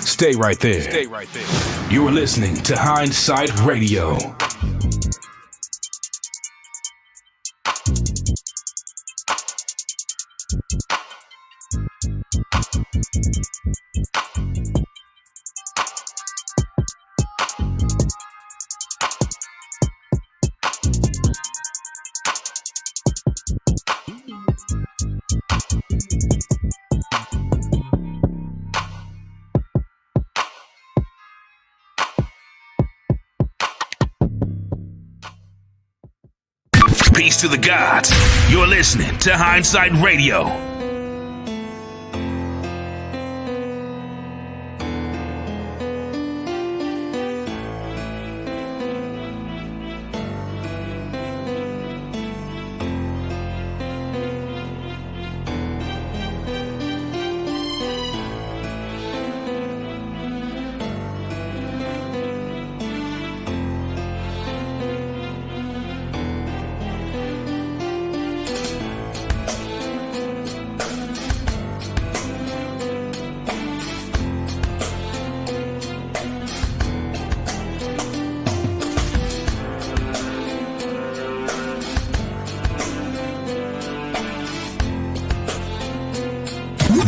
Stay right there. You're listening to Hindsight Radio. Peace to the gods. You're listening to Hindsight Radio.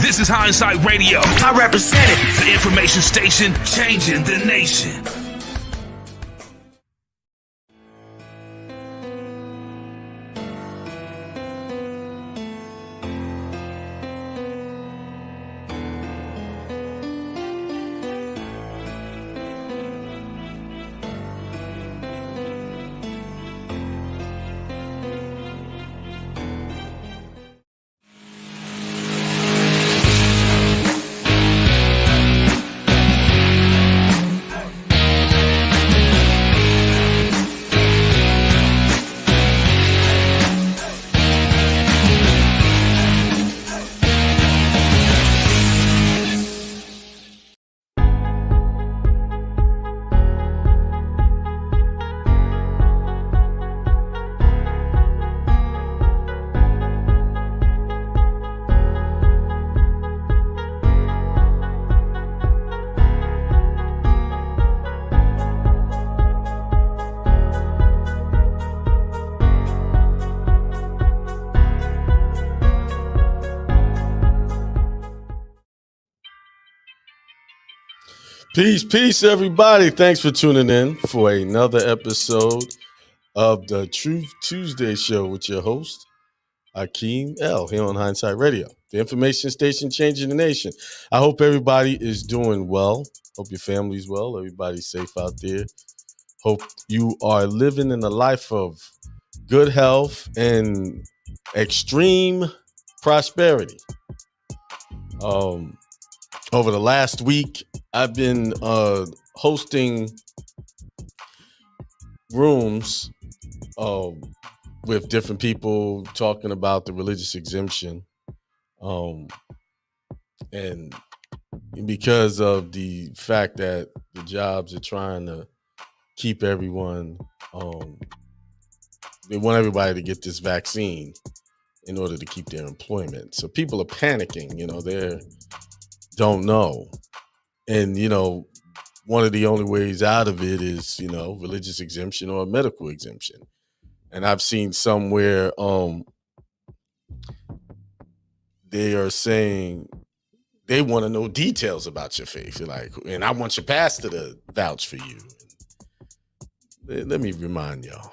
This is Hindsight Radio. I represent it. The information station changing the nation. Peace, everybody. Thanks for tuning in for another episode of the Truth Tuesday Show with your host, Akeem L, here on Hindsight Radio, the information station changing the nation. I hope everybody is doing well. Hope your family's well. Everybody's safe out there. Hope you are living in a life of good health and extreme prosperity. Over the last week, I've been hosting rooms with different people talking about the religious exemption. And because of the fact that the jobs are trying to keep everyone, they want everybody to get this vaccine in order to keep their employment. So people are panicking, they don't know. And, one of the only ways out of it is, religious exemption or medical exemption. And I've seen somewhere they are saying they want to know details about your faith. You're like, and I want your pastor to vouch for you. Let me remind y'all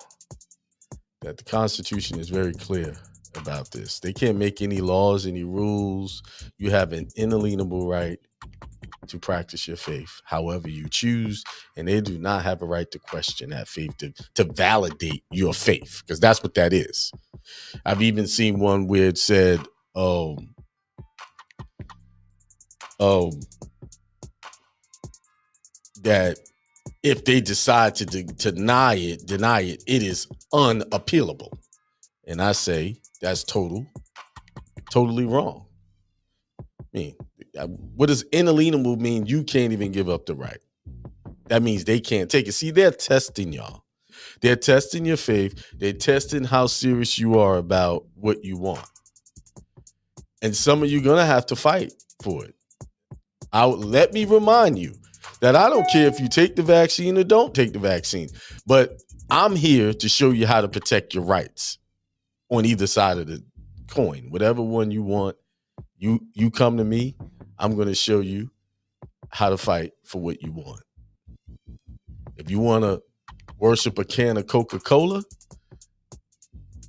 that the Constitution is very clear about this. They can't make any laws, any rules. You have an inalienable right to practice your faith however you choose, and they do not have a right to question that faith, to validate your faith, because that's what that is. I've even seen one where it said, that if they decide to deny it, it is unappealable. And I say that's totally wrong. I mean, what does inalienable mean? You can't even give up the right. That means they can't take it. See, they're testing y'all. They're testing your faith. They're testing how serious you are about what you want. And some of you are going to have to fight for it. Let me remind you that I don't care if you take the vaccine or don't take the vaccine, but I'm here to show you how to protect your rights on either side of the coin. Whatever one you want, you come to me, I'm going to show you how to fight for what you want. If you want to worship a can of Coca-Cola,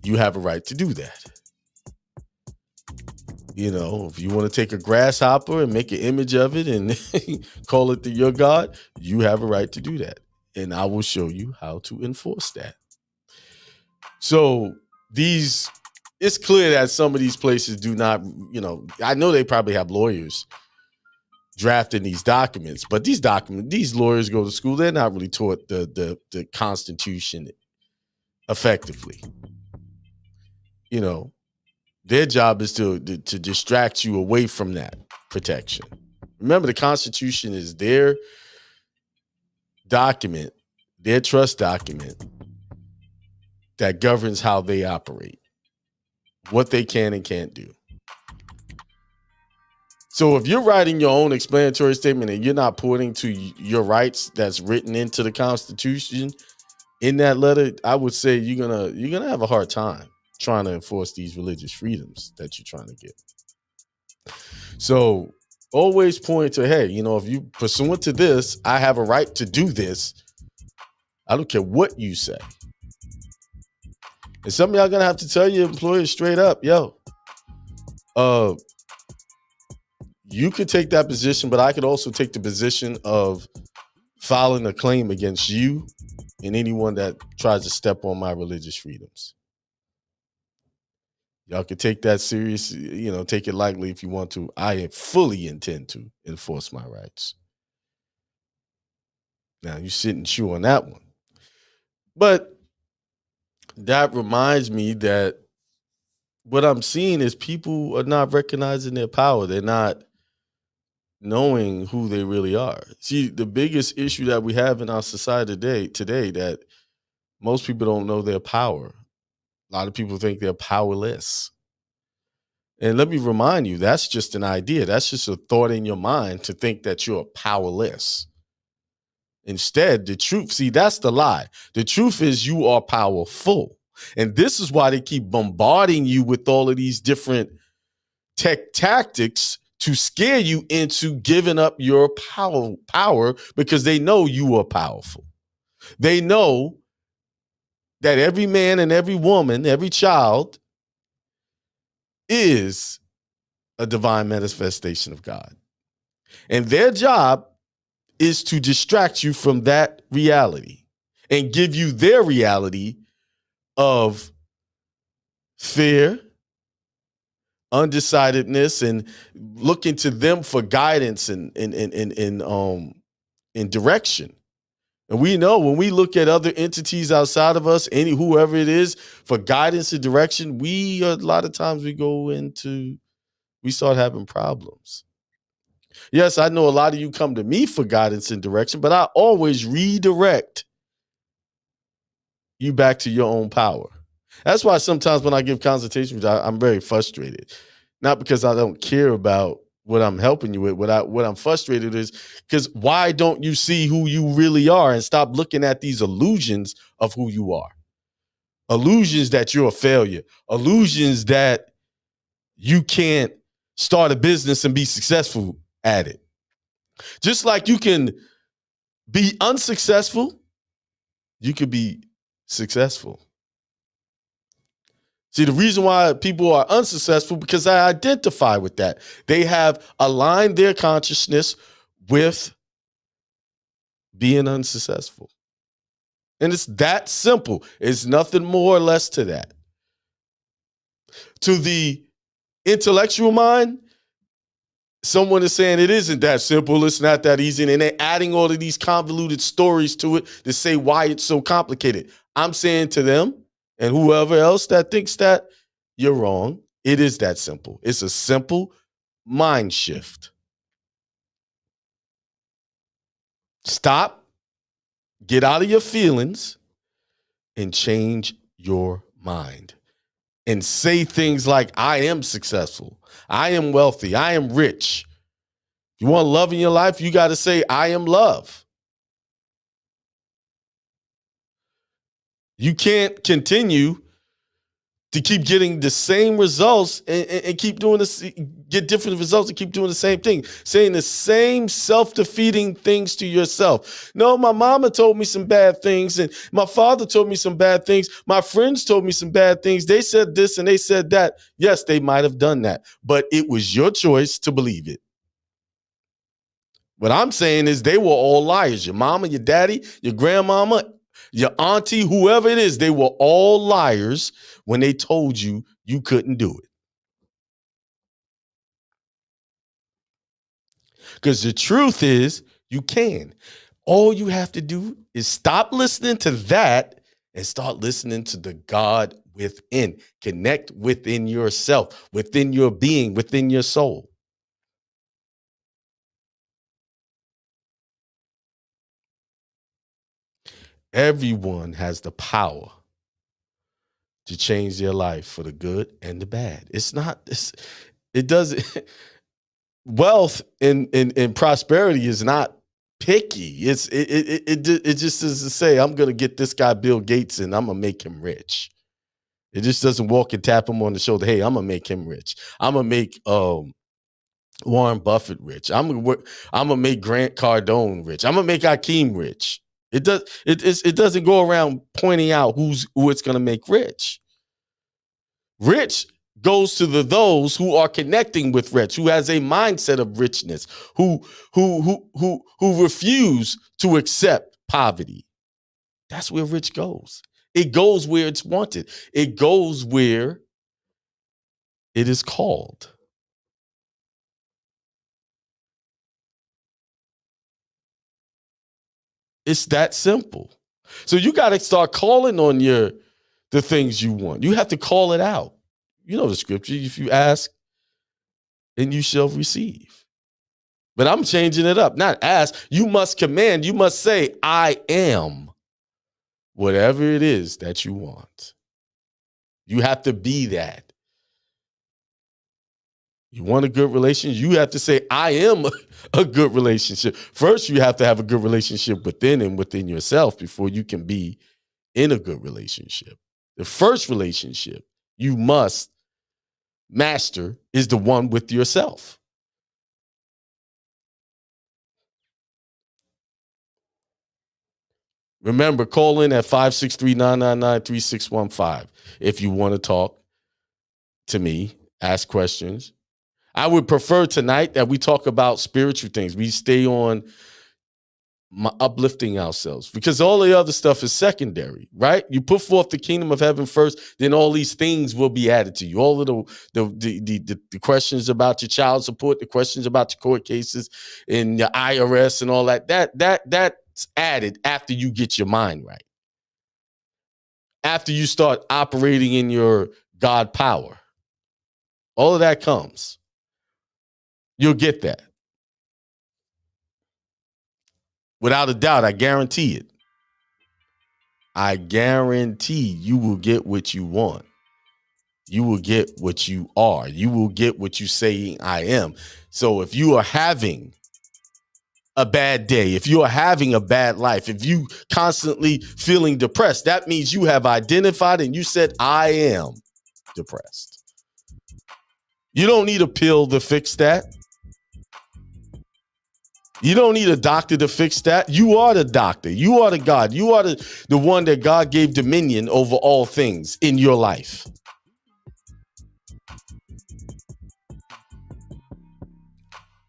you have a right to do that. You know, if you want to take a grasshopper and make an image of it and call it your God, you have a right to do that. And I will show you how to enforce that. So it's clear that some of these places do not, I know they probably have lawyers drafting these documents, but these lawyers go to school, they're not really taught the Constitution effectively. Their job is to distract you away from that protection. Remember, the Constitution is their document, their trust document that governs how they operate, what they can and can't do. So if you're writing your own explanatory statement and you're not pointing to your rights that's written into the Constitution in that letter, I would say you're gonna have a hard time trying to enforce these religious freedoms that you're trying to get. So always point to, hey, if you pursuant to this, I have a right to do this. I don't care what you say. And some of y'all gonna have to tell your employers straight up, you could take that position, but I could also take the position of filing a claim against you and anyone that tries to step on my religious freedoms. Y'all can take that serious, take it lightly if you want to. I fully intend to enforce my rights. Now, you sit and chew on that one. But that reminds me that what I'm seeing is people are not recognizing their power. They're not knowing who they really are. See, the biggest issue that we have in our society today that most people don't know their power. A lot of people think they're powerless. And let me remind you, that's just an idea. That's just a thought in your mind to think that you're powerless. Instead, the truth, see, that's the lie. The truth is you are powerful. And this is why they keep bombarding you with all of these different tactics to scare you into giving up your power because they know you are powerful. They know that every man and every woman, every child is a divine manifestation of God. And their job is to distract you from that reality and give you their reality of fear, undecidedness, and looking to them for guidance and direction. And we know when we look at other entities outside of us, whoever it is, for guidance and direction, a lot of times we start having problems. Yes, I know a lot of you come to me for guidance and direction, but I always redirect you back to your own power. That's why sometimes when I give consultations, I'm very frustrated. Not because I don't care about what I'm helping you with. What I'm frustrated is because why don't you see who you really are and stop looking at these illusions of who you are? Illusions that you're a failure. Illusions that you can't start a business and be successful at it. Just like you can be unsuccessful, you could be successful. See, the reason why people are unsuccessful because I identify with that. They have aligned their consciousness with being unsuccessful. And it's that simple. It's nothing more or less to that. To the intellectual mind, someone is saying it isn't that simple. It's not that easy. And they're adding all of these convoluted stories to it to say why it's so complicated. I'm saying to them, and whoever else that thinks that, you're wrong. It is that simple. It's a simple mind shift. Stop, get out of your feelings, and change your mind. And say things like, I am successful. I am wealthy. I am rich. You want love in your life, you got to say, I am love. You can't continue to keep getting the same results and keep doing this, get different results and keep doing the same thing, saying the same self-defeating things to yourself. No, my mama told me some bad things and my father told me some bad things. My friends told me some bad things. They said this and they said that. Yes, they might have done that, but it was your choice to believe it. What I'm saying is they were all liars. Your mama, your daddy, your grandmama, your auntie, whoever it is, they were all liars when they told you you couldn't do it. Because the truth is, you can. All you have to do is stop listening to that and start listening to the God within. Connect within yourself, within your being, within your soul. Everyone has the power to change their life for the good and the bad. It doesn't. Wealth and prosperity is not picky. It just is to say, I'm gonna get this guy Bill Gates and I'm gonna make him rich. It just doesn't walk and tap him on the shoulder. Hey, I'm gonna make him rich. I'm gonna make Warren Buffett rich. I'm gonna make Grant Cardone rich. I'm gonna make Hakeem rich. It doesn't go around pointing out who it's gonna make rich. Rich goes to those who are connecting with rich, who has a mindset of richness, who refuse to accept poverty. That's where rich goes. It goes where it's wanted. It goes where it is called. It's that simple. So you got to start calling on the things you want. You have to call it out. You know the scripture, if you ask, and you shall receive. But I'm changing it up. Not ask. You must command. You must say, I am whatever it is that you want. You have to be that. You want a good relationship? You have to say, I am a good relationship. First, you have to have a good relationship within and within yourself before you can be in a good relationship. The first relationship you must master is the one with yourself. Remember, call in at 563-999-3615 if you want to talk to me, ask questions. I would prefer tonight that we talk about spiritual things. We stay on uplifting ourselves because all the other stuff is secondary, right? You put forth the kingdom of heaven first, then all these things will be added to you. All of the questions about your child support, the questions about your court cases and your IRS and all that's added after you get your mind right. After you start operating in your God power. All of that comes. You'll get that. Without a doubt, I guarantee it. I guarantee you will get what you want. You will get what you are. You will get what you say I am. So if you are having a bad day, if you are having a bad life, if you constantly feeling depressed, that means you have identified and you said, I am depressed. You don't need a pill to fix that. You don't need a doctor to fix that. You are the doctor. You are the God. You are the one that God gave dominion over all things in your life.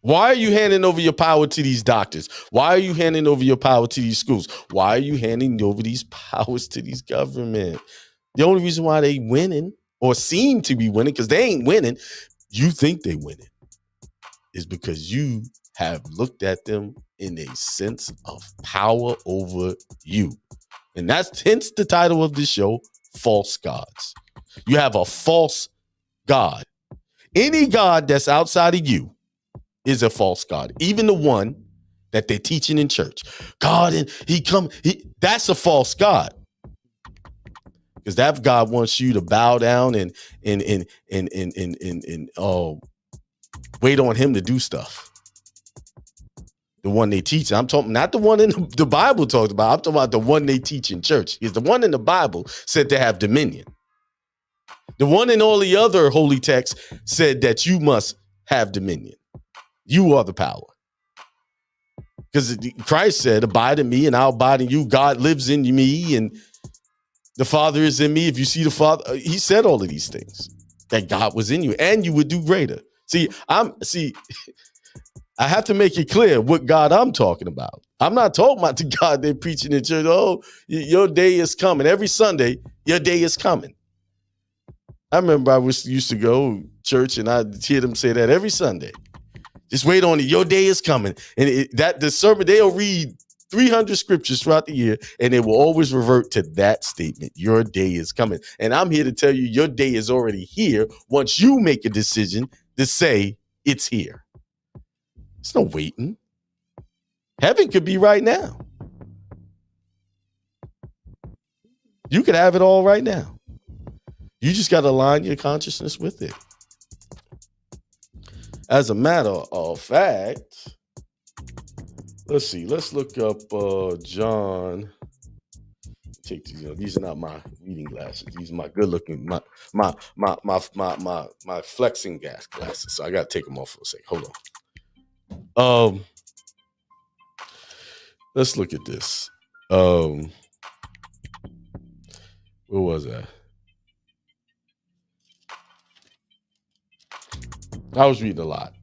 Why are you handing over your power to these doctors? Why are you handing over your power to these schools? Why are you handing over these powers to these government? The only reason why they winning or seem to be winning, because they ain't winning, you think they winning, is because you have looked at them in a sense of power over you. And that's hence the title of this show, False Gods. You have a false God. Any God that's outside of you is a false God. Even the one that they're teaching in church. God, and that's a false God. Because that God wants you to bow down and wait on him to do stuff. The one they teach. I'm talking not the one in the Bible talks about. I'm talking about the one they teach in church. Is the one in the Bible said to have dominion. The one in all the other holy texts said that you must have dominion. You are the power. Because Christ said, abide in me and I'll abide in you. God lives in me and the Father is in me. If you see the Father, he said all of these things. That God was in you and you would do greater. I have to make it clear what God I'm talking about. I'm not talking about the God they're preaching in church. Oh, your day is coming. Every Sunday, your day is coming. I remember I used to go to church and I'd hear them say that every Sunday. Just wait on it. Your day is coming. And the sermon, they'll read 300 scriptures throughout the year and they will always revert to that statement. Your day is coming. And I'm here to tell you your day is already here once you make a decision to say it's here. There's no waiting. Heaven could be right now. You could have it all right now. You just got to align your consciousness with it. As a matter of fact, let's see. Let's look up John. Take these. These are not my reading glasses. These are my good-looking, my flexing glasses. So I got to take them off for a second. Hold on. Let's look at this. Where was I? I was reading a lot.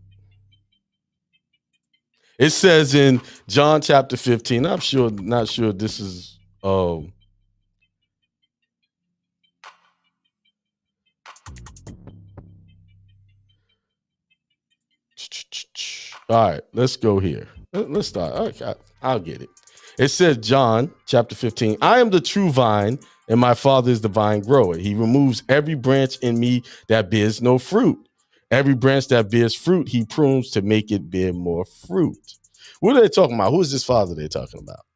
It says in John chapter 15, not sure this is all right, let's go here. Let's start. Okay, I'll get it. It says, John chapter 15, I am the true vine, and my Father is the vine grower. He removes every branch in me that bears no fruit. Every branch that bears fruit, he prunes to make it bear more fruit. What are they talking about? Who is this Father they're talking about?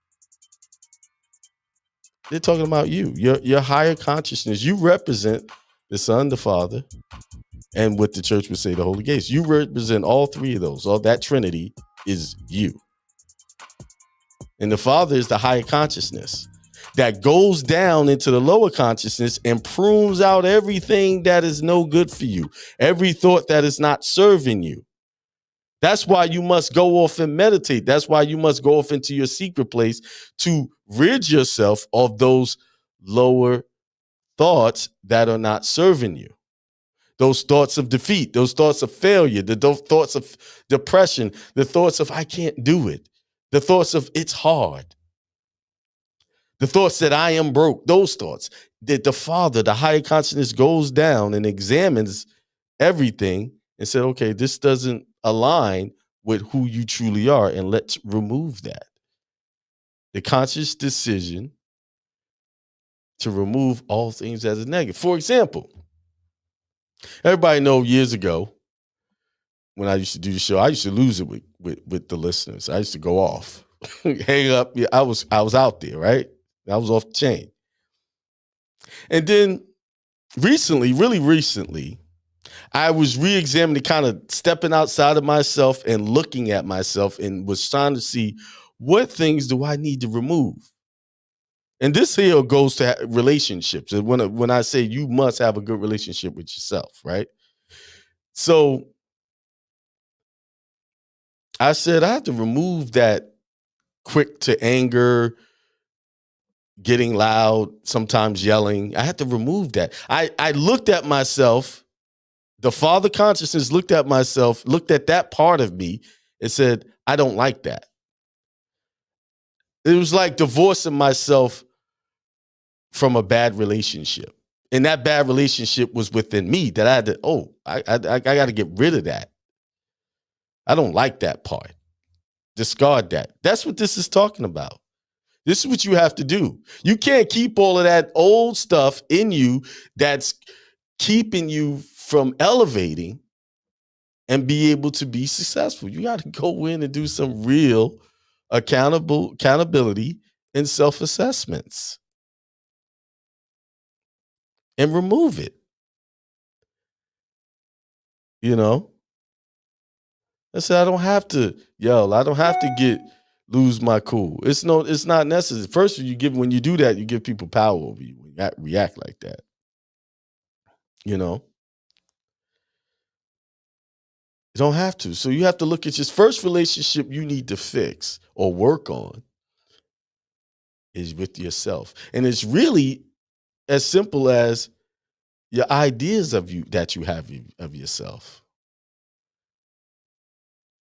They're talking about you, your higher consciousness. You represent the Son, the Father, and what the church would say, the Holy Ghost. You represent all three of those. All that Trinity is you. And the Father is the higher consciousness that goes down into the lower consciousness and prunes out everything that is no good for you, every thought that is not serving you. That's why you must go off and meditate. That's why you must go off into your secret place to rid yourself of those lower thoughts that are not serving you. Those thoughts of defeat, those thoughts of failure, those thoughts of depression, the thoughts of I can't do it, the thoughts of it's hard, the thoughts that I am broke, those thoughts. That the Father, the higher consciousness, goes down and examines everything and said, okay, this doesn't align with who you truly are, and let's remove that. The conscious decision to remove all things as a negative. For example, everybody know years ago when I used to do the show, I used to lose it with the listeners. I used to go off, hang up. Yeah, I was out there, right? I was off the chain. And then recently, really recently, I was re-examining, kind of stepping outside of myself and looking at myself and was trying to see what things do I need to remove. And this here goes to relationships. And when I say you must have a good relationship with yourself, right? So I said I have to remove that quick to anger, getting loud, sometimes yelling. I had to remove that. I looked at myself. The Father consciousness looked at myself, looked at that part of me and said, I don't like that. It was like divorcing myself from a bad relationship. And that bad relationship was within me that I had to, I got to get rid of that. I don't like that part. Discard that. That's what this is talking about. This is what you have to do. You can't keep all of that old stuff in you that's keeping you from elevating and be able to be successful. You got to go in and do some real accountability and self-assessments and remove it. You know, I said, I don't have to yell. I don't have to lose my cool. It's not necessary. First, when you do that, you give people power over you when you react like that. You know? You don't have to. So you have to look at your first relationship you need to fix or work on is with yourself. And it's really as simple as your ideas of you that you have of yourself.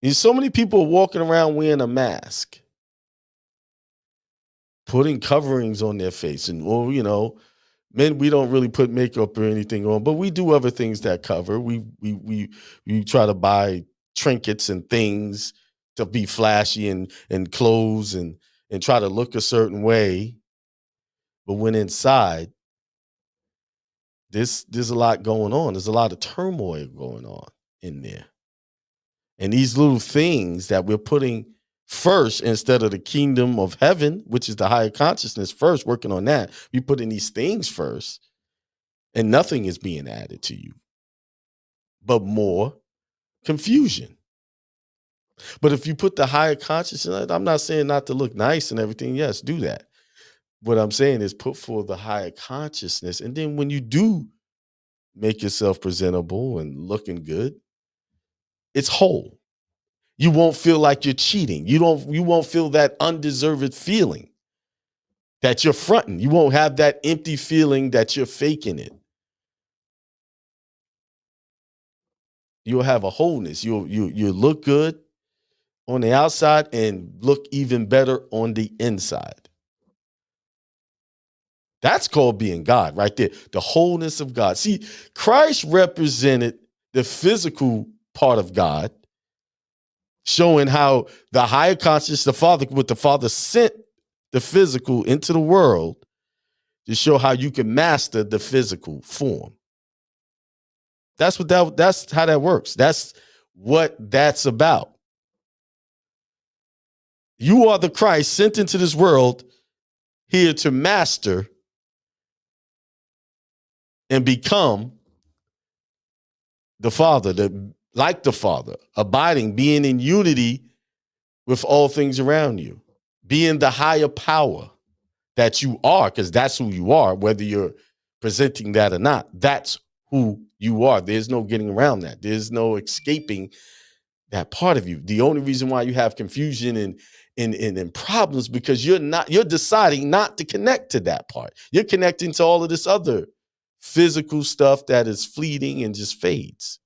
And so many people are walking around wearing a mask, putting coverings on their face. And, well, you know, men, we don't really put makeup or anything on, but we do other things that cover. We try to buy trinkets and things to be flashy and clothes and try to look a certain way. But when inside, there's a lot going on. There's a lot of turmoil going on in there. And these little things that we're putting first instead of the kingdom of heaven, which is the higher consciousness first, working on that, we put in these things first, and nothing is being added to you, but more confusion. But if you put the higher consciousness, I'm not saying not to look nice and everything. Yes, do that. What I'm saying is put forth the higher consciousness. And then when you do make yourself presentable and looking good, it's whole. You won't feel like you're cheating. You won't feel that undeserved feeling that you're fronting. You won't have that empty feeling that you're faking it. You'll have a wholeness. You'll look good on the outside and look even better on the inside. That's called being God right there. The wholeness of God. See, Christ represented the physical part of God, showing how the higher consciousness, the Father sent the physical into the world to show how you can master the physical form. That's how that works. That's what that's about. You are the Christ sent into this world here to master and become the Father, like the Father, abiding, being in unity with all things around you, being the higher power that you are, because that's who you are, whether you're presenting that or not. That's who you are. There's no getting around that. There's no escaping that part of you. The only reason why you have confusion and problems because you're deciding not to connect to that part. You're connecting to all of this other physical stuff that is fleeting and just fades.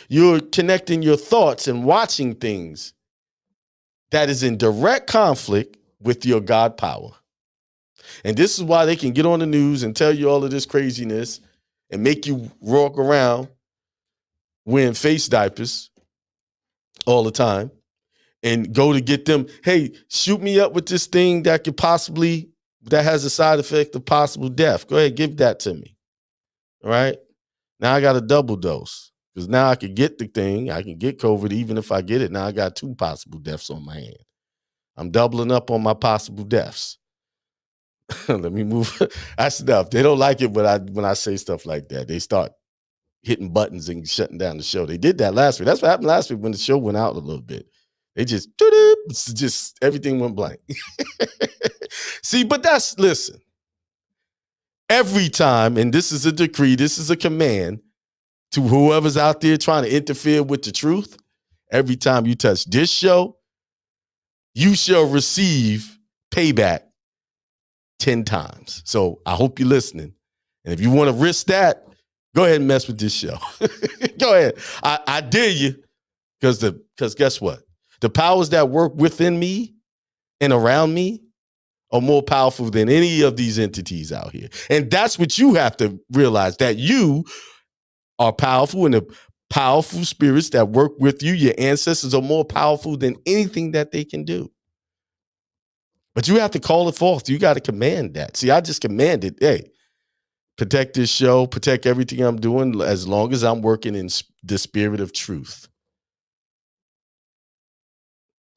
You're connecting your thoughts and watching things that is in direct conflict with your God power. And this is why they can get on the news and tell you all of this craziness and make you walk around wearing face diapers all the time and go to get them, hey, shoot me up with this thing that has a side effect of possible death. Go ahead, give that to me. All right. Now I got a double dose because now I can get the thing. I can get COVID even if I get it. Now I got 2 possible deaths on my hand. I'm doubling up on my possible deaths. Let me move. That's enough. They don't like it when I say stuff like that. They start hitting buttons and shutting down the show. They did that last week. That's what happened last week when the show went out a little bit. They just everything went blank. See, but listen, every time, and this is a decree, this is a command to whoever's out there trying to interfere with the truth. Every time you touch this show, you shall receive payback 10 times. So I hope you're listening. And if you want to risk that, go ahead and mess with this show. Go ahead. I dare you because guess what? The powers that work within me and around me are more powerful than any of these entities out here. And that's what you have to realize, that you are powerful and the powerful spirits that work with you, your ancestors, are more powerful than anything that they can do. But you have to call it forth. You got to command that. See, I just commanded, hey, protect this show, protect everything I'm doing as long as I'm working in the spirit of truth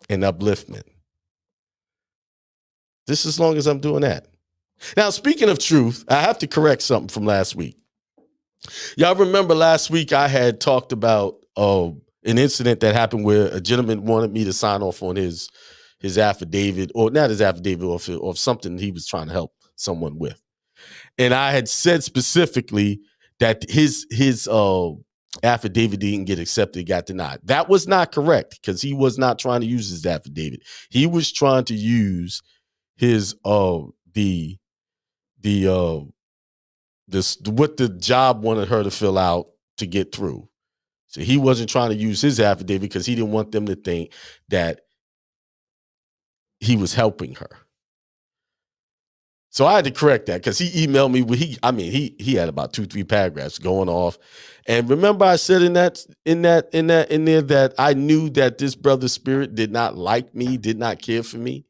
and upliftment. Just as long as I'm doing that. Now, speaking of truth, I have to correct something from last week. Y'all remember last week I had talked about an incident that happened where a gentleman wanted me to sign off on his affidavit, or not his affidavit, or something he was trying to help someone with. And I had said specifically that his affidavit didn't get accepted, got denied. That was not correct, because he was not trying to use his affidavit. He was trying to use his what the job wanted her to fill out to get through. So he wasn't trying to use his affidavit because he didn't want them to think that he was helping her. So I had to correct that, because he emailed me. He had about 2-3 paragraphs going off. And remember, I said in there that I knew that this brother's spirit did not like me, did not care for me.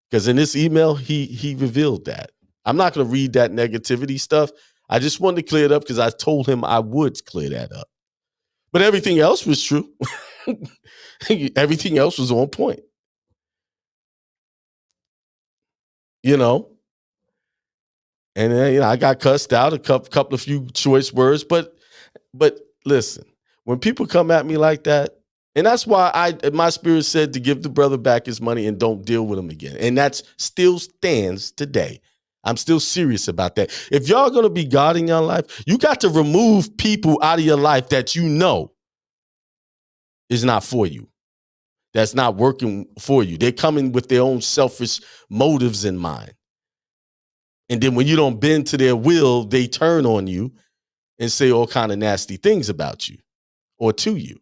Because in this email, he revealed that. I'm not going to read that negativity stuff. I just wanted to clear it up because I told him I would clear that up. But everything else was true. Everything else was on point. You know? And then, I got cussed out a couple of few choice words. But listen, when people come at me like that, and that's why my spirit said to give the brother back his money and don't deal with him again. And that still stands today. I'm still serious about that. If y'all going to be God in your life, you got to remove people out of your life that you know is not for you, that's not working for you. They're coming with their own selfish motives in mind. And then when you don't bend to their will, they turn on you and say all kind of nasty things about you or to you.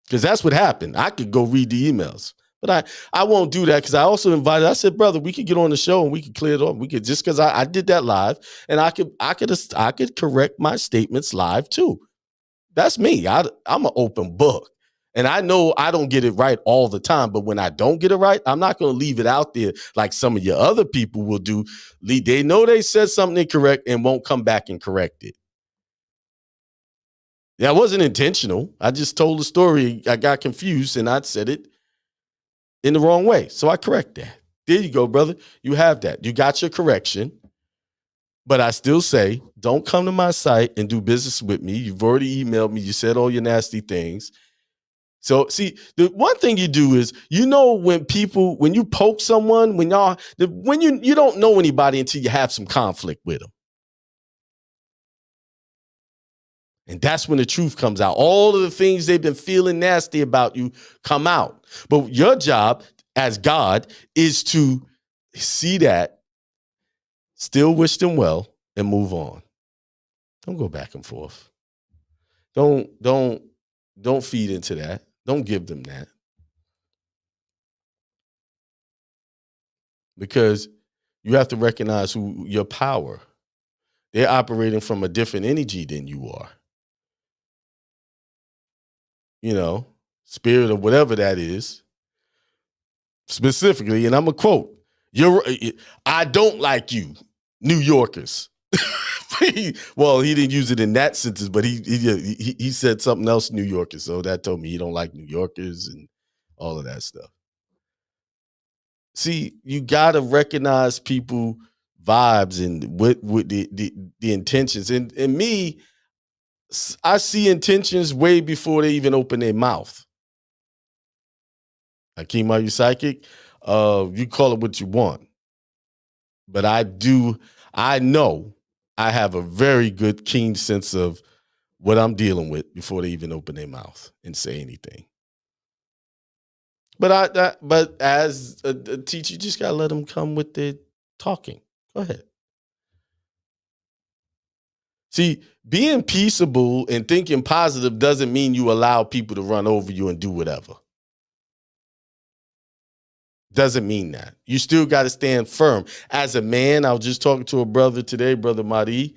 Because that's what happened. I could go read the emails, but I won't do that, because I also invited, I said, brother, we could get on the show and we could clear it up. We could, just because I did that live, and I could correct my statements live too. That's me. I'm an open book. And I know I don't get it right all the time, but when I don't get it right, I'm not going to leave it out there like some of your other people will do. They know they said something incorrect and won't come back and correct it. That wasn't intentional. I just told the story. I got confused and I said it in the wrong way. So I correct that. There you go, brother. You have that. You got your correction. But I still say, don't come to my site and do business with me. You've already emailed me. You said all your nasty things. So see, the one thing you do is, when you poke someone, when you don't know anybody until you have some conflict with them. And that's when the truth comes out. All of the things they've been feeling nasty about you come out. But your job as God is to see that, still wish them well, and move on. Don't go back and forth. Don't feed into that. Don't give them that. Because you have to recognize your power. They're operating from a different energy than you are. Spirit or whatever that is. Specifically, and I'm going to quote, I don't like you, New Yorkers. Well, he didn't use it in that sentence, but he said something else, New Yorkers. So that told me he don't like New Yorkers and all of that stuff. See, you got to recognize people vibes and with the intentions. And me, I see intentions way before they even open their mouth. Hakeem, are you psychic? You call it what you want. But I know I have a very good, keen sense of what I'm dealing with before they even open their mouth and say anything. But as a teacher, you just gotta let them come with their talking. Go ahead. See, being peaceable and thinking positive doesn't mean you allow people to run over you and do whatever. Doesn't mean that. You still got to stand firm. As a man, I was just talking to a brother today, Brother Madi,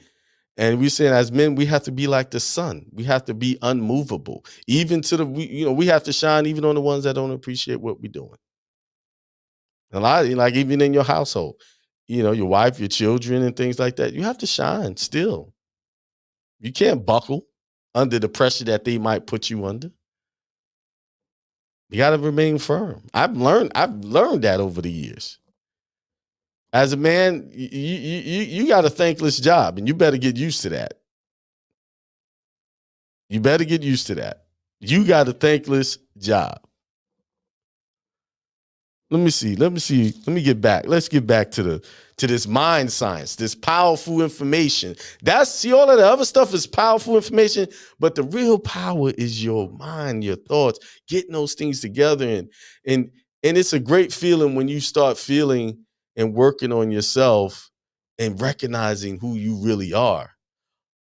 and we saying as men, we have to be like the sun. We have to be unmovable. Even we have to shine even on the ones that don't appreciate what we're doing. A lot, like even in your household, your wife, your children, and things like that, you have to shine still. You can't buckle under the pressure that they might put you under. You got to remain firm. I've learned that over the years. As a man, you got a thankless job, and you better get used to that. You better get used to that. You got a thankless job. Let me see. Let me get back. Let's get back to this mind science, this powerful information. All of the other stuff is powerful information, but the real power is your mind, your thoughts, getting those things together. And it's a great feeling when you start feeling and working on yourself and recognizing who you really are,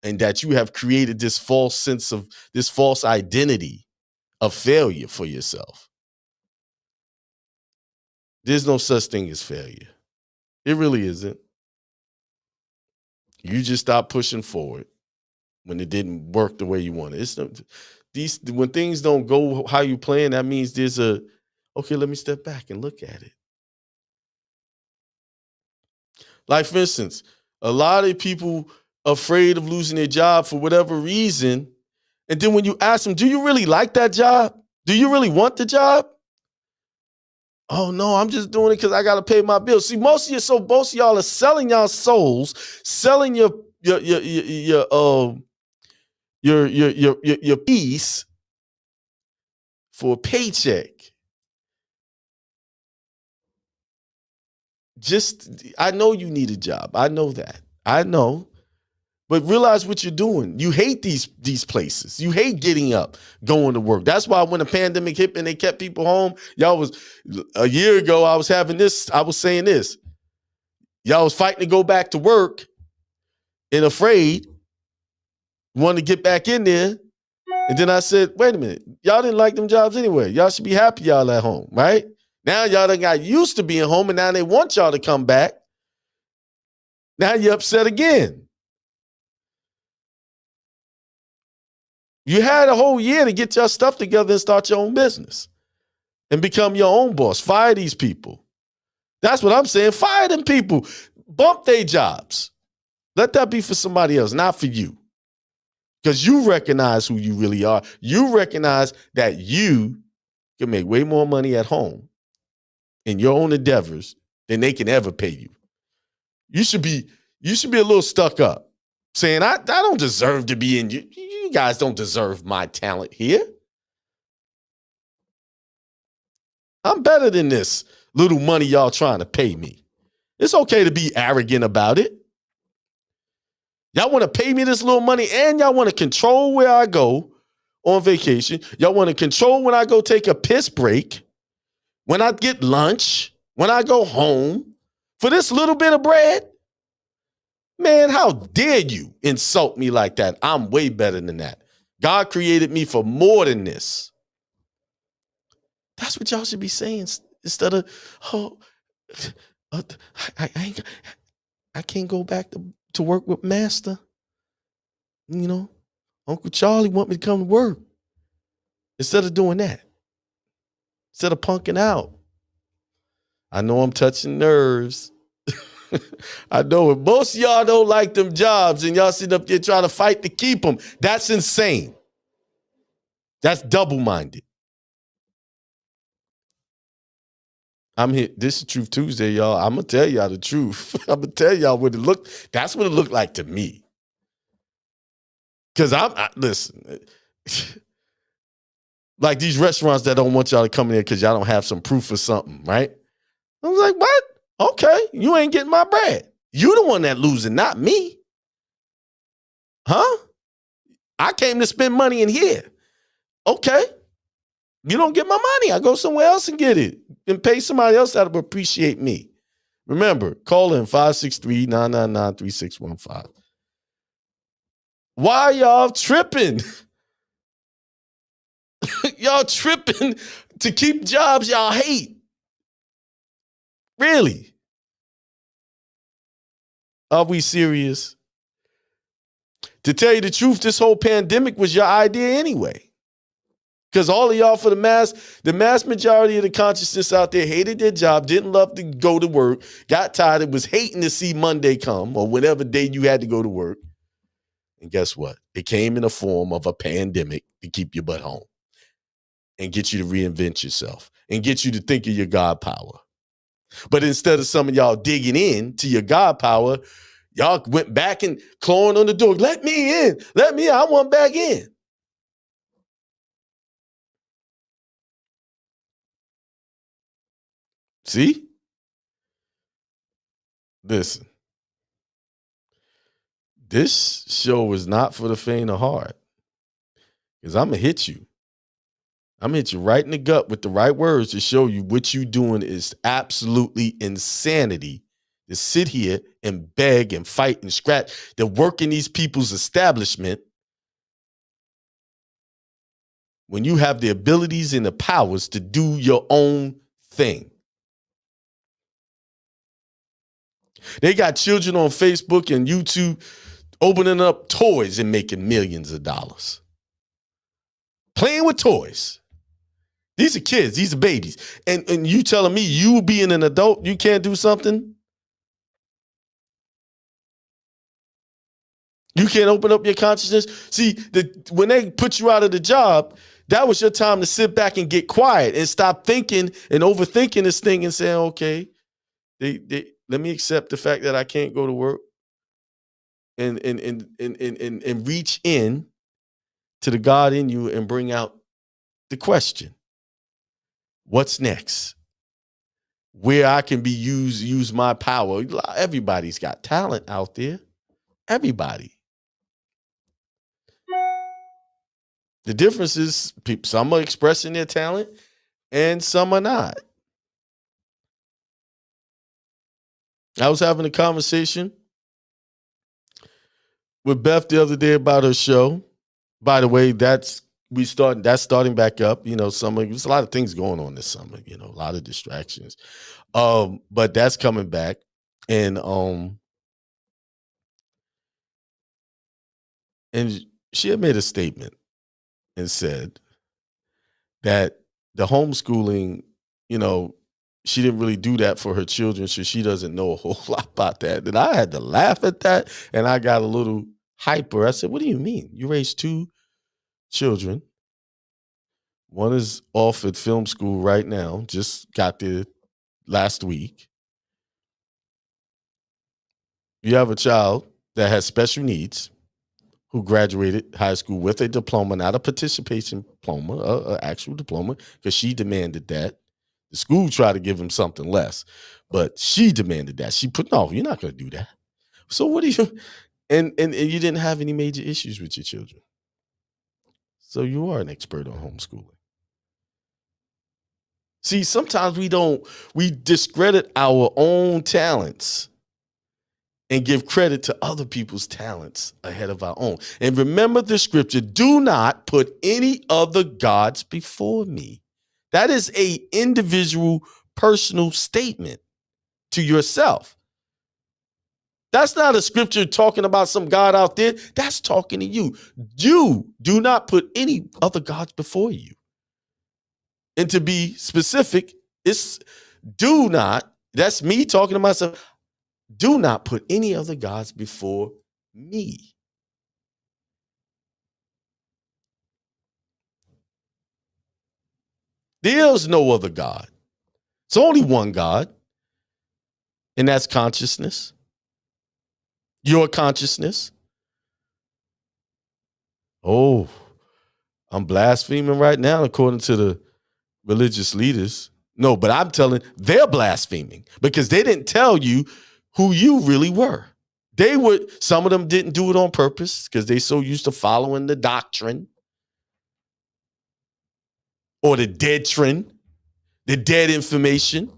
and that you have created this false identity of failure for yourself. There's no such thing as failure. It really isn't. You just stop pushing forward when it didn't work the way you wanted. When things don't go how you plan, that means there's okay, let me step back and look at it. Like, for instance, a lot of people afraid of losing their job for whatever reason. And then when you ask them, do you really like that job? Do you really want the job? Oh no, I'm just doing it because I gotta pay my bills. See, most of y'all are selling y'all souls, selling your peace for a paycheck. I know you need a job. I know that. I know. But realize what you're doing. You hate these places. You hate getting up, going to work. That's why when the pandemic hit and they kept people home, a year ago, I was saying this. Y'all was fighting to go back to work and afraid, wanted to get back in there. And then I said, wait a minute, y'all didn't like them jobs anyway. Y'all should be happy y'all at home, right? Now y'all done got used to being home and now they want y'all to come back. Now you're upset again. You had a whole year to get your stuff together and start your own business and become your own boss. Fire these people. That's what I'm saying. Fire them people. Bump their jobs. Let that be for somebody else, not for you. Because you recognize who you really are. You recognize that you can make way more money at home in your own endeavors than they can ever pay you. You should be a little stuck up, saying, I don't deserve to be in you. You guys don't deserve my talent here. I'm better than this little money y'all trying to pay me. It's okay to be arrogant about it. Y'all want to pay me this little money and y'all want to control where I go on vacation. Y'all want to control when I go take a piss break, when I get lunch, when I go home for this little bit of bread. Man, how dare you insult me like that? I'm way better than that. God created me for more than this. That's what y'all should be saying instead of, I can't go back to work with Master. You know, Uncle Charlie want me to come to work. Instead of doing that. Instead of punking out. I know I'm touching nerves. I know if most of y'all don't like them jobs and y'all sitting up there trying to fight to keep them, that's insane. That's double-minded. I'm here. This is Truth Tuesday, y'all. I'm going to tell y'all the truth. I'm going to tell y'all what it looked. That's what it looked like to me. Because listen, like these restaurants that don't want y'all to come in there because y'all don't have some proof or something, right? I was like, what? Okay, you ain't getting my bread. You the one that losing, not me. Huh? I came to spend money in here. Okay. You don't get my money. I go somewhere else and get it and pay somebody else that will appreciate me. Remember, call in 563-999-3615. Why y'all tripping? Y'all tripping to keep jobs y'all hate. Really? Are we serious? To tell you the truth, this whole pandemic was your idea anyway. Because all of y'all, for the mass majority of the consciousness out there hated their job, didn't love to go to work, got tired, it was hating to see Monday come or whatever day you had to go to work. And guess what? It came in the form of a pandemic to keep your butt home and get you to reinvent yourself and get you to think of your God power. But instead of some of y'all digging in to your God power, y'all went back and clawing on the door. Let me in. Let me in. I want back in. See? Listen, this show is not for the faint of heart. Because I'm going to hit you. I'm going to hit you right in the gut with the right words to show you what you doing is absolutely insanity. To sit here and beg and fight and scratch, to work in these people's establishment when you have the abilities and the powers to do your own thing. They got children on Facebook and YouTube opening up toys and making millions of dollars. Playing with toys. These are kids. These are babies. And you telling me you being an adult, you can't do something? You can't open up your consciousness? See, when they put you out of the job, that was your time to sit back and get quiet and stop thinking and overthinking this thing and saying, okay, let me accept the fact that I can't go to work and reach in to the God in you and bring out the question. What's next? Where I can be use my power. Everybody's got talent out there. Everybody. The difference is some are expressing their talent and some are not. I was having a conversation with Beth the other day about her show. By the way, that's starting back up. You know, there's a lot of things going on this summer, you know, a lot of distractions. But that's coming back. And she had made a statement and said that the homeschooling, you know, she didn't really do that for her children, so she doesn't know a whole lot about that. And I had to laugh at that, and I got a little hyper. I said, what do you mean? You raised 2 children. One is off at film school right now, just got there last week. You have a child that has special needs who graduated high school with a diploma, not a participation diploma, an actual diploma, because she demanded that. The school tried to give him something less, but she demanded that. She put, no, you're not going to do that. So what do you, and you didn't have any major issues with your children. So you are an expert on homeschooling. See, sometimes we discredit our own talents and give credit to other people's talents ahead of our own. And remember the scripture, do not put any other gods before me. That is an individual, personal statement to yourself. That's not a scripture talking about some God out there. That's talking to you. You do not put any other gods before you. And to be specific, it's do not, that's me talking to myself, do not put any other gods before me. There's no other God. It's only one God, and that's consciousness. Your consciousness. Oh, I'm blaspheming right now, according to the religious leaders. No, but I'm telling, they're blaspheming because they didn't tell you who you really were. Some of them didn't do it on purpose because they so used to following the doctrine or the dead trend, the dead information.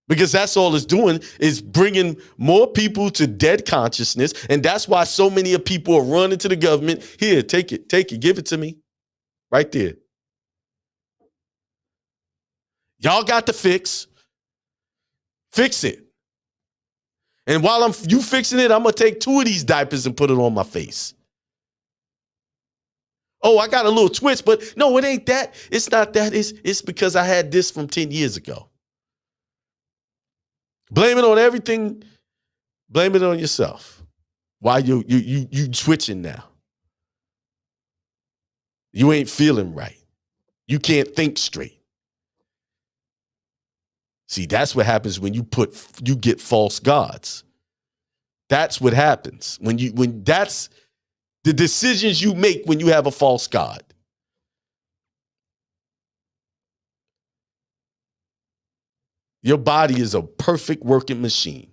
Because that's all it's doing is bringing more people to dead consciousness. And that's why so many of people are running to the government. Here, take it, give it to me. Right there. Y'all got the fix. Fix it. And while you fixing it, I'm going to take 2 of these diapers and put it on my face. Oh, I got a little twitch, but no, it ain't that. It's not that. It's because I had this from 10 years ago. Blame it on everything. Blame it on yourself. Why you switching now? You ain't feeling right. You can't think straight. See, that's what happens when you get false gods. That's what happens when that's the decisions you make when you have a false god. Your body is a perfect working machine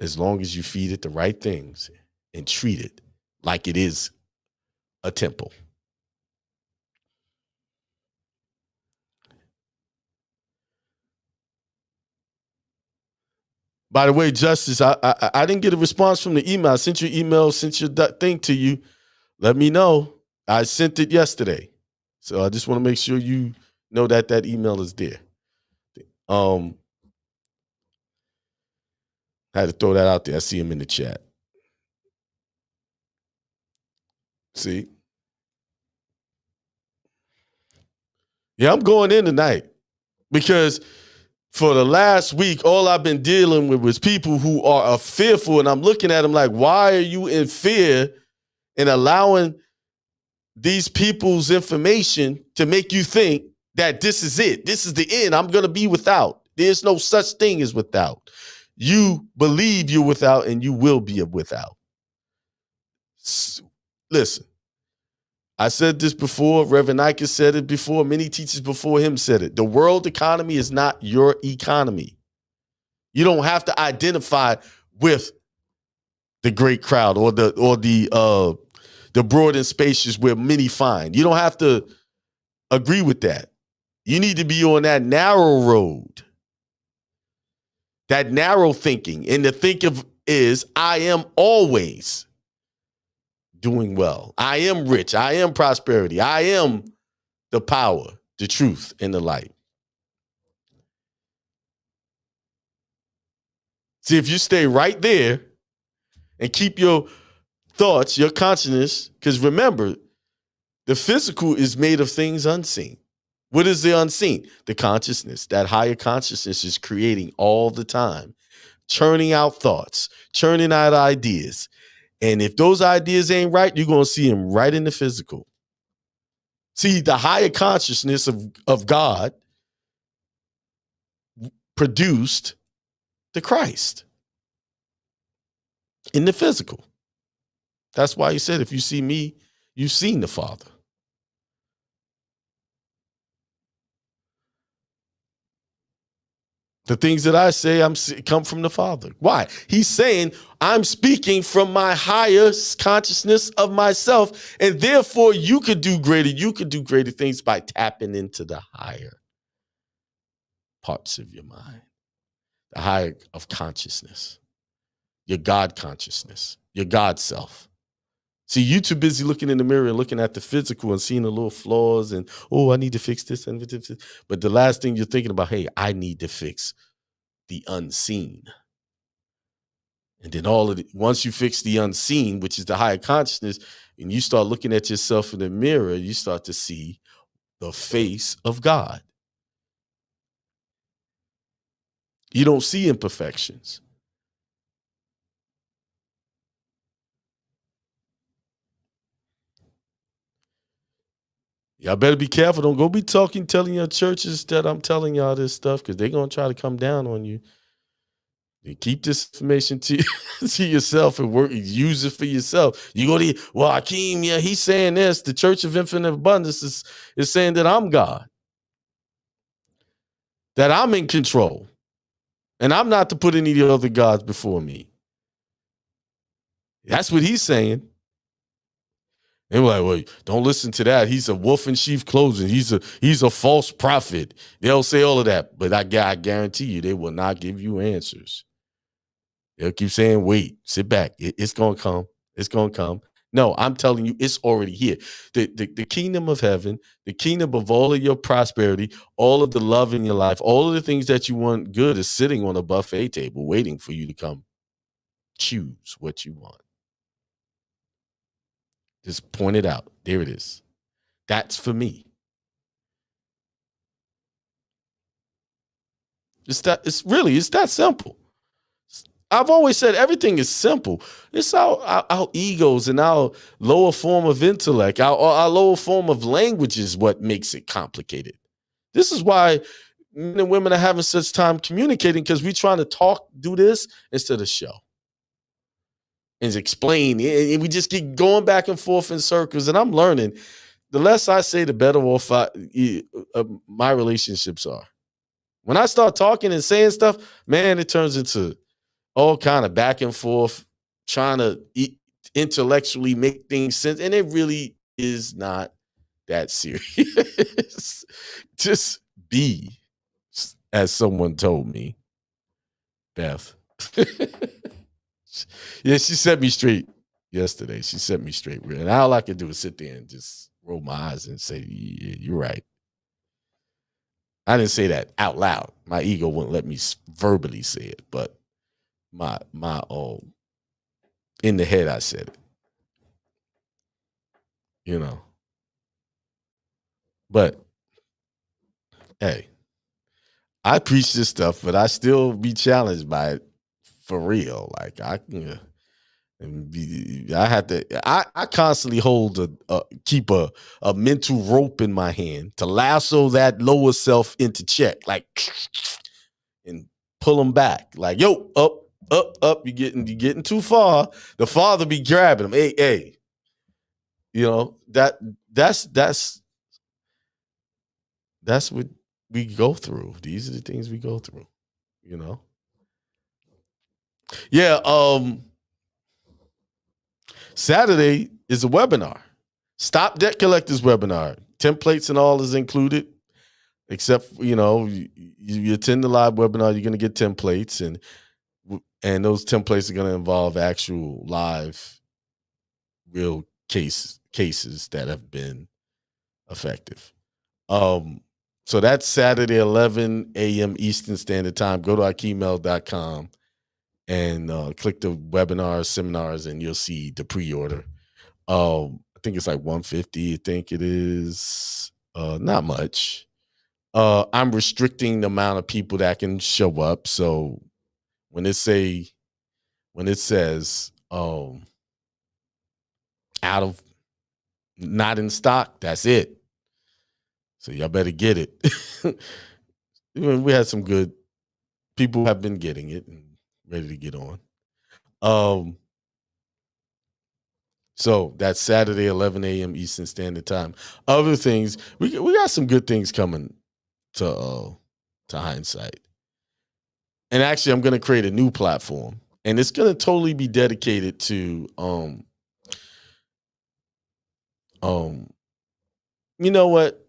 as long as you feed it the right things and treat it like it is a temple. By the way, Justice, I didn't get a response from the email. I sent you email, sent your thing to you. Let me know. I sent it yesterday. So I just want to make sure you know that that email is there. I had to throw that out there. I see him in the chat. See? Yeah, I'm going in tonight because for the last week, all I've been dealing with was people who are fearful, and I'm looking at them like, why are you in fear and allowing these people's information to make you think that this is it? This is the end. I'm going to be without. There's no such thing as without. You believe you're without, and you will be without. Listen, I said this before. Reverend Ike said it before. Many teachers before him said it. The world economy is not your economy. You don't have to identify with the great crowd or the broad and spacious where many find. You don't have to agree with that. You need to be on that narrow road, that narrow thinking. And the thinking is, I am always doing well. I am rich. I am prosperity. I am the power, the truth, and the light. See, if you stay right there and keep your thoughts, your consciousness, because remember, the physical is made of things unseen. What is the unseen? The consciousness. That higher consciousness is creating all the time, churning out thoughts, churning out ideas. And if those ideas ain't right, you're going to see them right in the physical. See, the higher consciousness of God produced the Christ in the physical. That's why he said, if you see me, you've seen the Father. The things that I say, come from the Father. Why? He's saying, I'm speaking from my higher consciousness of myself, and therefore you could do greater things by tapping into the higher parts of your mind, the higher of consciousness, your God consciousness, your God self. See, you too busy looking in the mirror and looking at the physical and seeing the little flaws and, oh, I need to fix this. But the last thing you're thinking about, hey, I need to fix the unseen. And then once you fix the unseen, which is the higher consciousness, and you start looking at yourself in the mirror, you start to see the face of God. You don't see imperfections. Y'all better be careful. Don't go be telling your churches that I'm telling y'all this stuff, because they're going to try to come down on you. You keep this information to yourself and use it for yourself. You go to, well, Akeem, yeah, he's saying this. The Church of Infinite Abundance is saying that I'm God, that I'm in control, and I'm not to put any other gods before me. That's what he's saying. And we're like, well, don't listen to that. He's a wolf in sheep clothing. He's a false prophet. They'll say all of that, but I guarantee you, they will not give you answers. They'll keep saying, wait, sit back. It's going to come. It's going to come. No, I'm telling you, it's already here. The kingdom of heaven, the kingdom of all of your prosperity, all of the love in your life, all of the things that you want good is sitting on a buffet table waiting for you to come choose what you want. Just point it out. There it is. That's for me. It's that simple. I've always said everything is simple. It's our egos and our lower form of intellect, our lower form of language is what makes it complicated. This is why men and women are having such time communicating, because we're trying to do this instead of show and explain. And we just keep going back and forth in circles. And I'm learning, the less I say, the better off my relationships are. When I start talking and saying stuff, man, it turns into all kind of back and forth, trying to intellectually make things sense. And it really is not that serious. Just be, as someone told me, Beth. Yeah, she set me straight yesterday. She set me straight. And all I could do is sit there and just roll my eyes and say, yeah, you're right. I didn't say that out loud. My ego wouldn't let me verbally say it, but my in the head I said it. You know. But hey, I preach this stuff, but I still be challenged by it for real. Like I had to. I constantly hold keep a mental rope in my hand to lasso that lower self into check, like, and pull them back. Like, yo, up. You're getting too far. The father be grabbing them. Hey. You know that's what we go through. These are the things we go through. You know. Yeah. Saturday is a webinar. Stop Debt Collectors webinar. Templates and all is included, except, you attend the live webinar, you're going to get templates, and those templates are going to involve actual live, real cases that have been effective. So that's Saturday, 11 a.m. Eastern Standard Time. Go to akimel.com and click the webinars, seminars, and you'll see the pre-order. I think it's like 150. I think it is not much. I'm restricting the amount of people that can show up. So when it says out of, not in stock, that's it. So y'all better get it. We had some good people have been getting it and ready to get on. So that's Saturday, 11 a.m. Eastern Standard Time. Other things, we got some good things coming to Hindsight. And actually, I'm going to create a new platform, and it's going to totally be dedicated to you know what?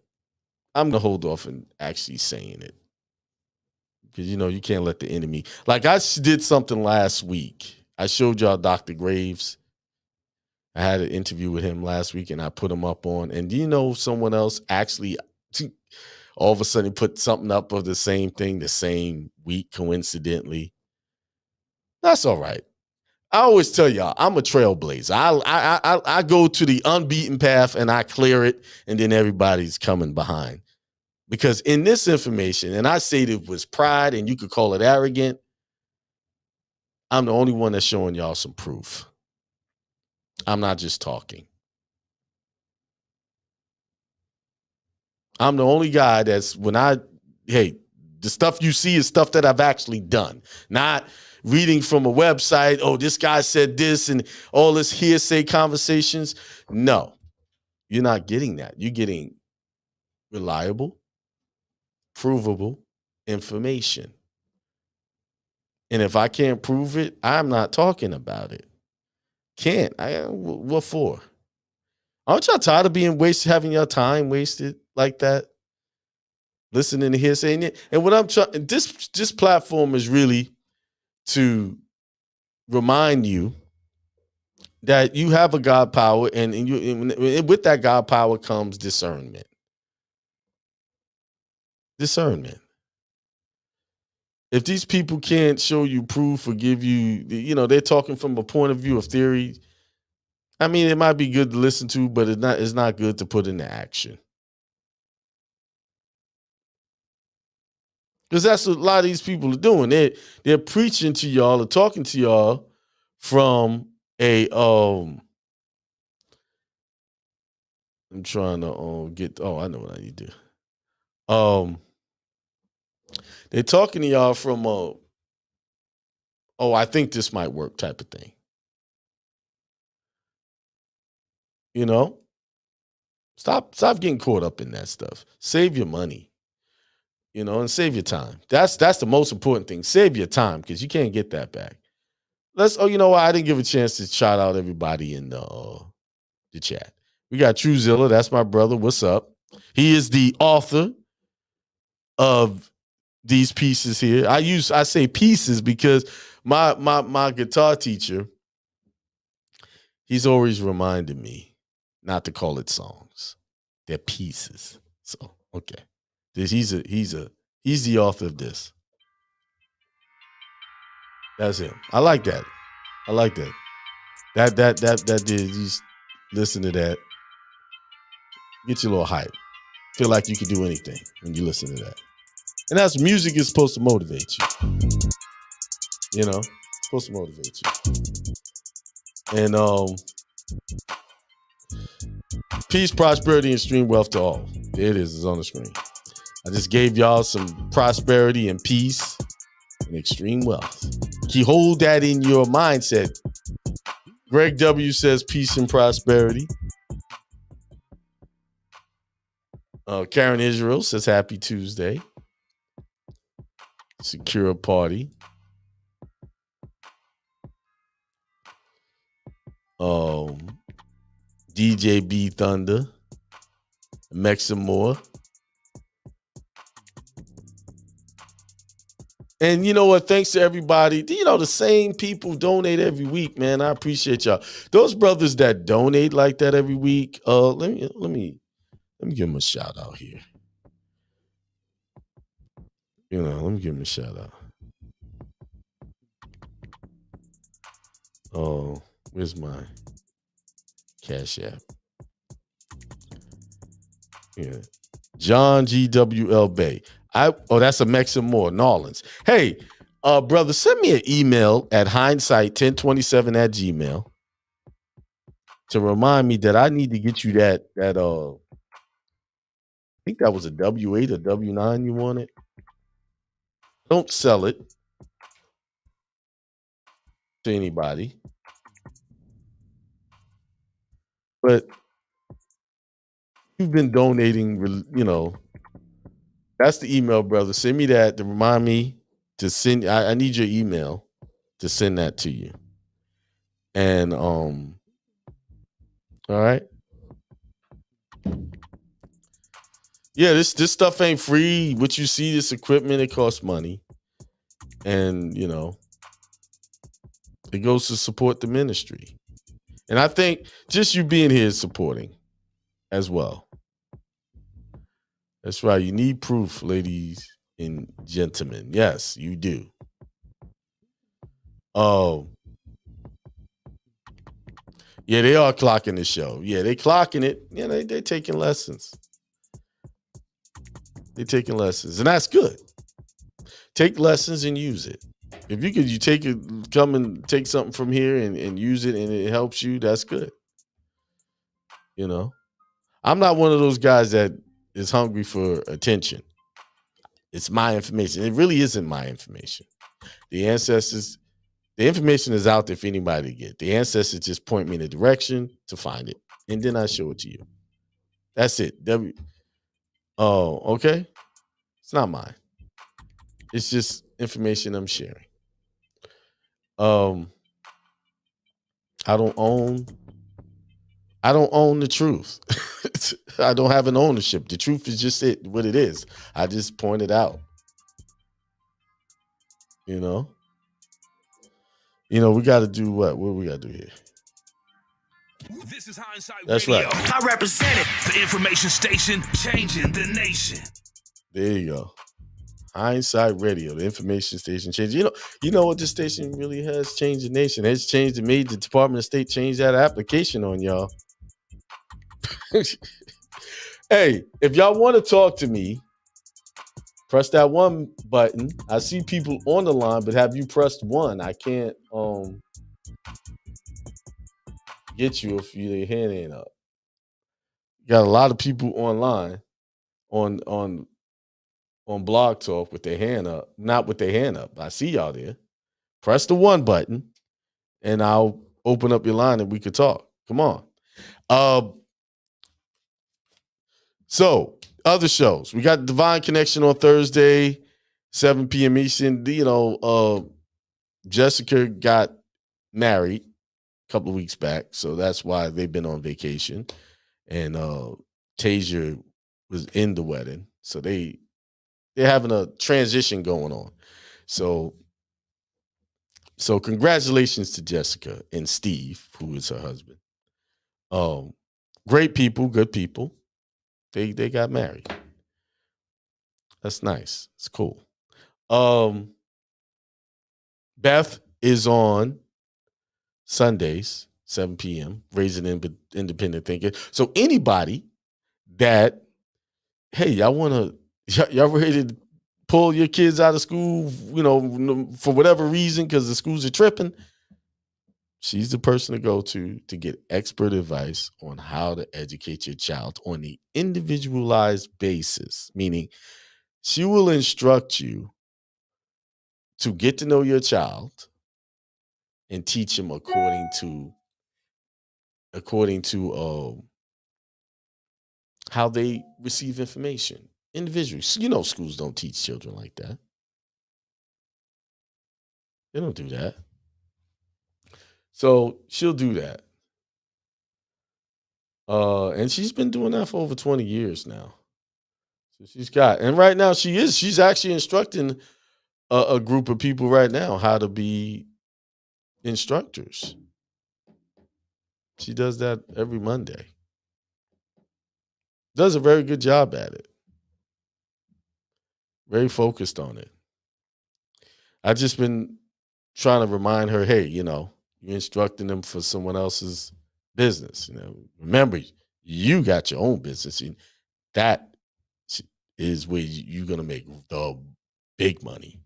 I'm going to hold off and actually saying it, because you can't let the enemy. Like, I did something last week. I showed y'all Dr. Graves. I had an interview with him last week, and I put him up on. And do you know someone else actually all of a sudden put something up of the same thing the same week, coincidentally? That's all right. I always tell y'all, I'm a trailblazer. I go to the unbeaten path and I clear it, and then everybody's coming behind. Because in this information, and I say that it was pride, and you could call it arrogant, I'm the only one that's showing y'all some proof. I'm not just talking. I'm the only guy that's the stuff you see is stuff that I've actually done, not reading from a website. Oh, this guy said this and all this hearsay conversations. No, you're not getting that. You're getting reliable, provable information. And if I can't prove it, I'm not talking about it. Can't. What for? Aren't y'all tired of being wasted, having your time wasted like that? Listening to hearsay. And what I'm trying, this platform is really to remind you that you have a God power, and with that God power comes discernment. Discernment. If these people can't show you proof or give you, they're talking from a point of view of theory. I mean, it might be good to listen to, but it's not good to put into action. Because that's what a lot of these people are doing. They're preaching to y'all or talking to y'all from a I'm trying to get. Oh, I know what I need to do. They're talking to y'all from I think this might work type of thing. Stop getting caught up in that stuff. Save your money. and save your time. That's the most important thing. Save your time because you can't get that back. You know what? I didn't give a chance to shout out everybody in the chat. We got Truezilla. That's my brother. What's up? He is the author of these pieces here. I say pieces because my guitar teacher, he's always reminded me not to call it songs. They're pieces. So, okay. He's the author of this. That's him. I like that. That did. Just listen to that. Get you a little hype. Feel like you can do anything when you listen to that. And that's music is supposed to motivate you. It's supposed to motivate you. And peace, prosperity, and extreme wealth to all. There it is. It's on the screen. I just gave y'all some prosperity and peace and extreme wealth. You hold that in your mindset. Greg W. says peace and prosperity. Karen Israel says happy Tuesday. Secure party. DJ B Thunder. Mex more. And you know what? Thanks to everybody. The same people donate every week, man. I appreciate y'all. Those brothers that donate like that every week. Let me give them a shout out here. Let me give them a shout out. Oh, where's my Cash App? Yeah, John GWL Bay. That's a Mex and more, Nolans. Hey, brother, send me an email at hindsight1027@gmail to remind me that I need to get you that I think that was a W8 or W9 you wanted. Don't sell it to anybody. But you've been donating, that's the email, brother. Send me that to remind me to send. I need your email to send that to you. And all right. Yeah, this stuff ain't free. What you see, this equipment, it costs money. And, it goes to support the ministry. And I think just you being here is supporting as well. That's right. You need proof, ladies and gentlemen. Yes, you do. Oh. Yeah, they are clocking the show. Yeah, they clocking it. Yeah, they're taking lessons. They're taking lessons. And that's good. Take lessons and use it. If you take it, come and take something from here and use it and it helps you, that's good. I'm not one of those guys that is hungry for attention. It's my information. It really isn't my information. The ancestors, the information is out there for anybody to get. The ancestors just point me in a direction to find it. And then I show it to you. That's it. Oh, okay. It's not mine. It's just information I'm sharing. I don't own the truth. I don't have an ownership. The truth is just what it is. I just point it out. We got to do what? What we got to do here? This is Hindsight That's Radio. right. I represent it. The information station changing the nation. There you go. Hindsight Radio, the information station changing. You know what this station really has changed the nation. It's changed and made the Department of State change that application on y'all. Hey, if y'all want to talk to me, press that one button. I see people on the line, but have you pressed one? I can't get you if your hand ain't up. You got a lot of people online on Blog Talk with their hand up, not with their hand up. I see y'all there. Press the one button, and I'll open up your line and we could talk. Come on. So Other shows. We got Divine Connection on Thursday, 7 p.m. Eastern. Jessica got married a couple of weeks back, so that's why they've been on vacation. And Tasia was in the wedding, so they're having a transition going on. So congratulations to Jessica and Steve, who is her husband. Great people, good people. They got married. That's nice. It's cool. Beth is on Sundays, 7 p.m., Raising Independent Thinking. So anybody that, hey, y'all ready to pull your kids out of school, for whatever reason, because the schools are tripping, she's the person to go to get expert advice on how to educate your child on the individualized basis, meaning she will instruct you to get to know your child and teach him according to how they receive information individually. Schools don't teach children like that. They don't do that. So she'll do that. And she's been doing that for over 20 years now. So and right now she's actually instructing a group of people right now how to be instructors. She does that every Monday. Does a very good job at it. Very focused on it. I've just been trying to remind her, hey, you're instructing them for someone else's business. Remember, you got your own business, and that is where you're gonna make the big money.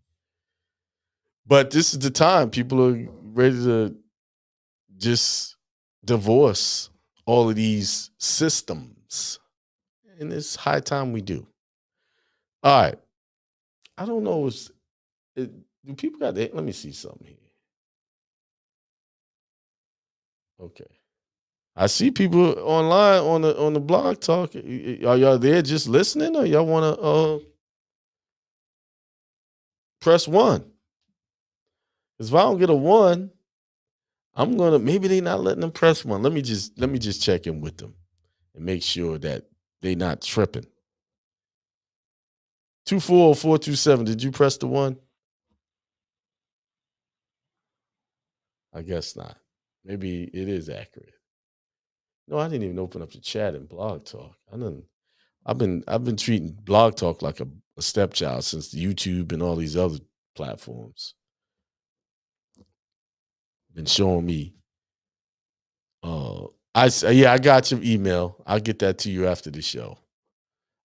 But this is the time people are ready to just divorce all of these systems, and it's high time we do. All right, I don't know. Do people got that? Let me see something here. Okay. I see people online on the blog talk. Are y'all there just listening, or y'all want to press 1? Because if I don't get a 1, I'm gonna maybe they not letting them press 1. Let me just check in with them and make sure that they not tripping. 240-427. Did you press the 1? I guess not. Maybe it is accurate. No, I didn't even open up the chat in Blog Talk. I've been treating Blog Talk like a stepchild since YouTube and all these other platforms been showing me. I got your email. I'll get that to you after the show.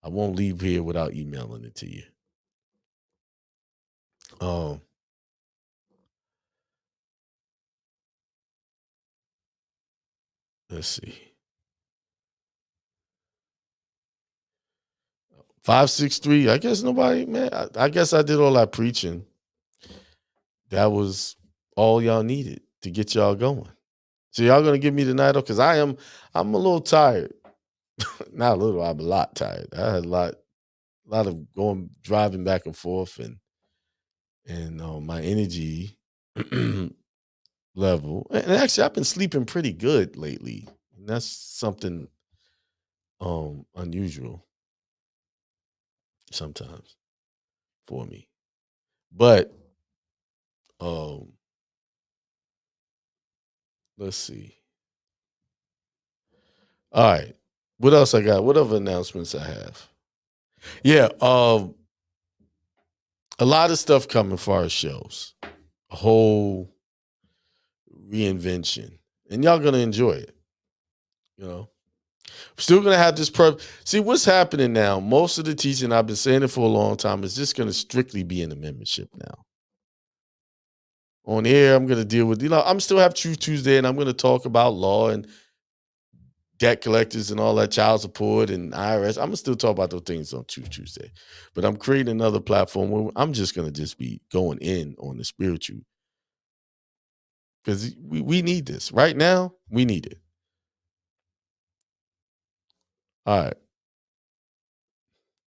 I won't leave here without emailing it to you. Let's see. 563. I guess nobody, man. I guess I did all that preaching. That was all y'all needed to get y'all going. So y'all gonna give me the night off? Because I'm a little tired. Not a little, I'm a lot tired. I had a lot of driving back and forth, and my energy level. And actually, I've been sleeping pretty good lately. And that's something unusual sometimes for me. But let's see. All right. What else I got? What other announcements I have? Yeah, a lot of stuff coming for our shows. A whole reinvention. And y'all gonna enjoy it. Still gonna have this see what's happening now. Most of the teaching, I've been saying it for a long time, is just gonna strictly be in the membership now. On air, I'm gonna deal with, I'm still have Truth Tuesday, and I'm gonna talk about law and debt collectors and all that, child support and IRS. I'm gonna still talk about those things on Truth Tuesday. But I'm creating another platform where I'm just gonna be going in on the spiritual. Because we need this. Right now, we need it. All right.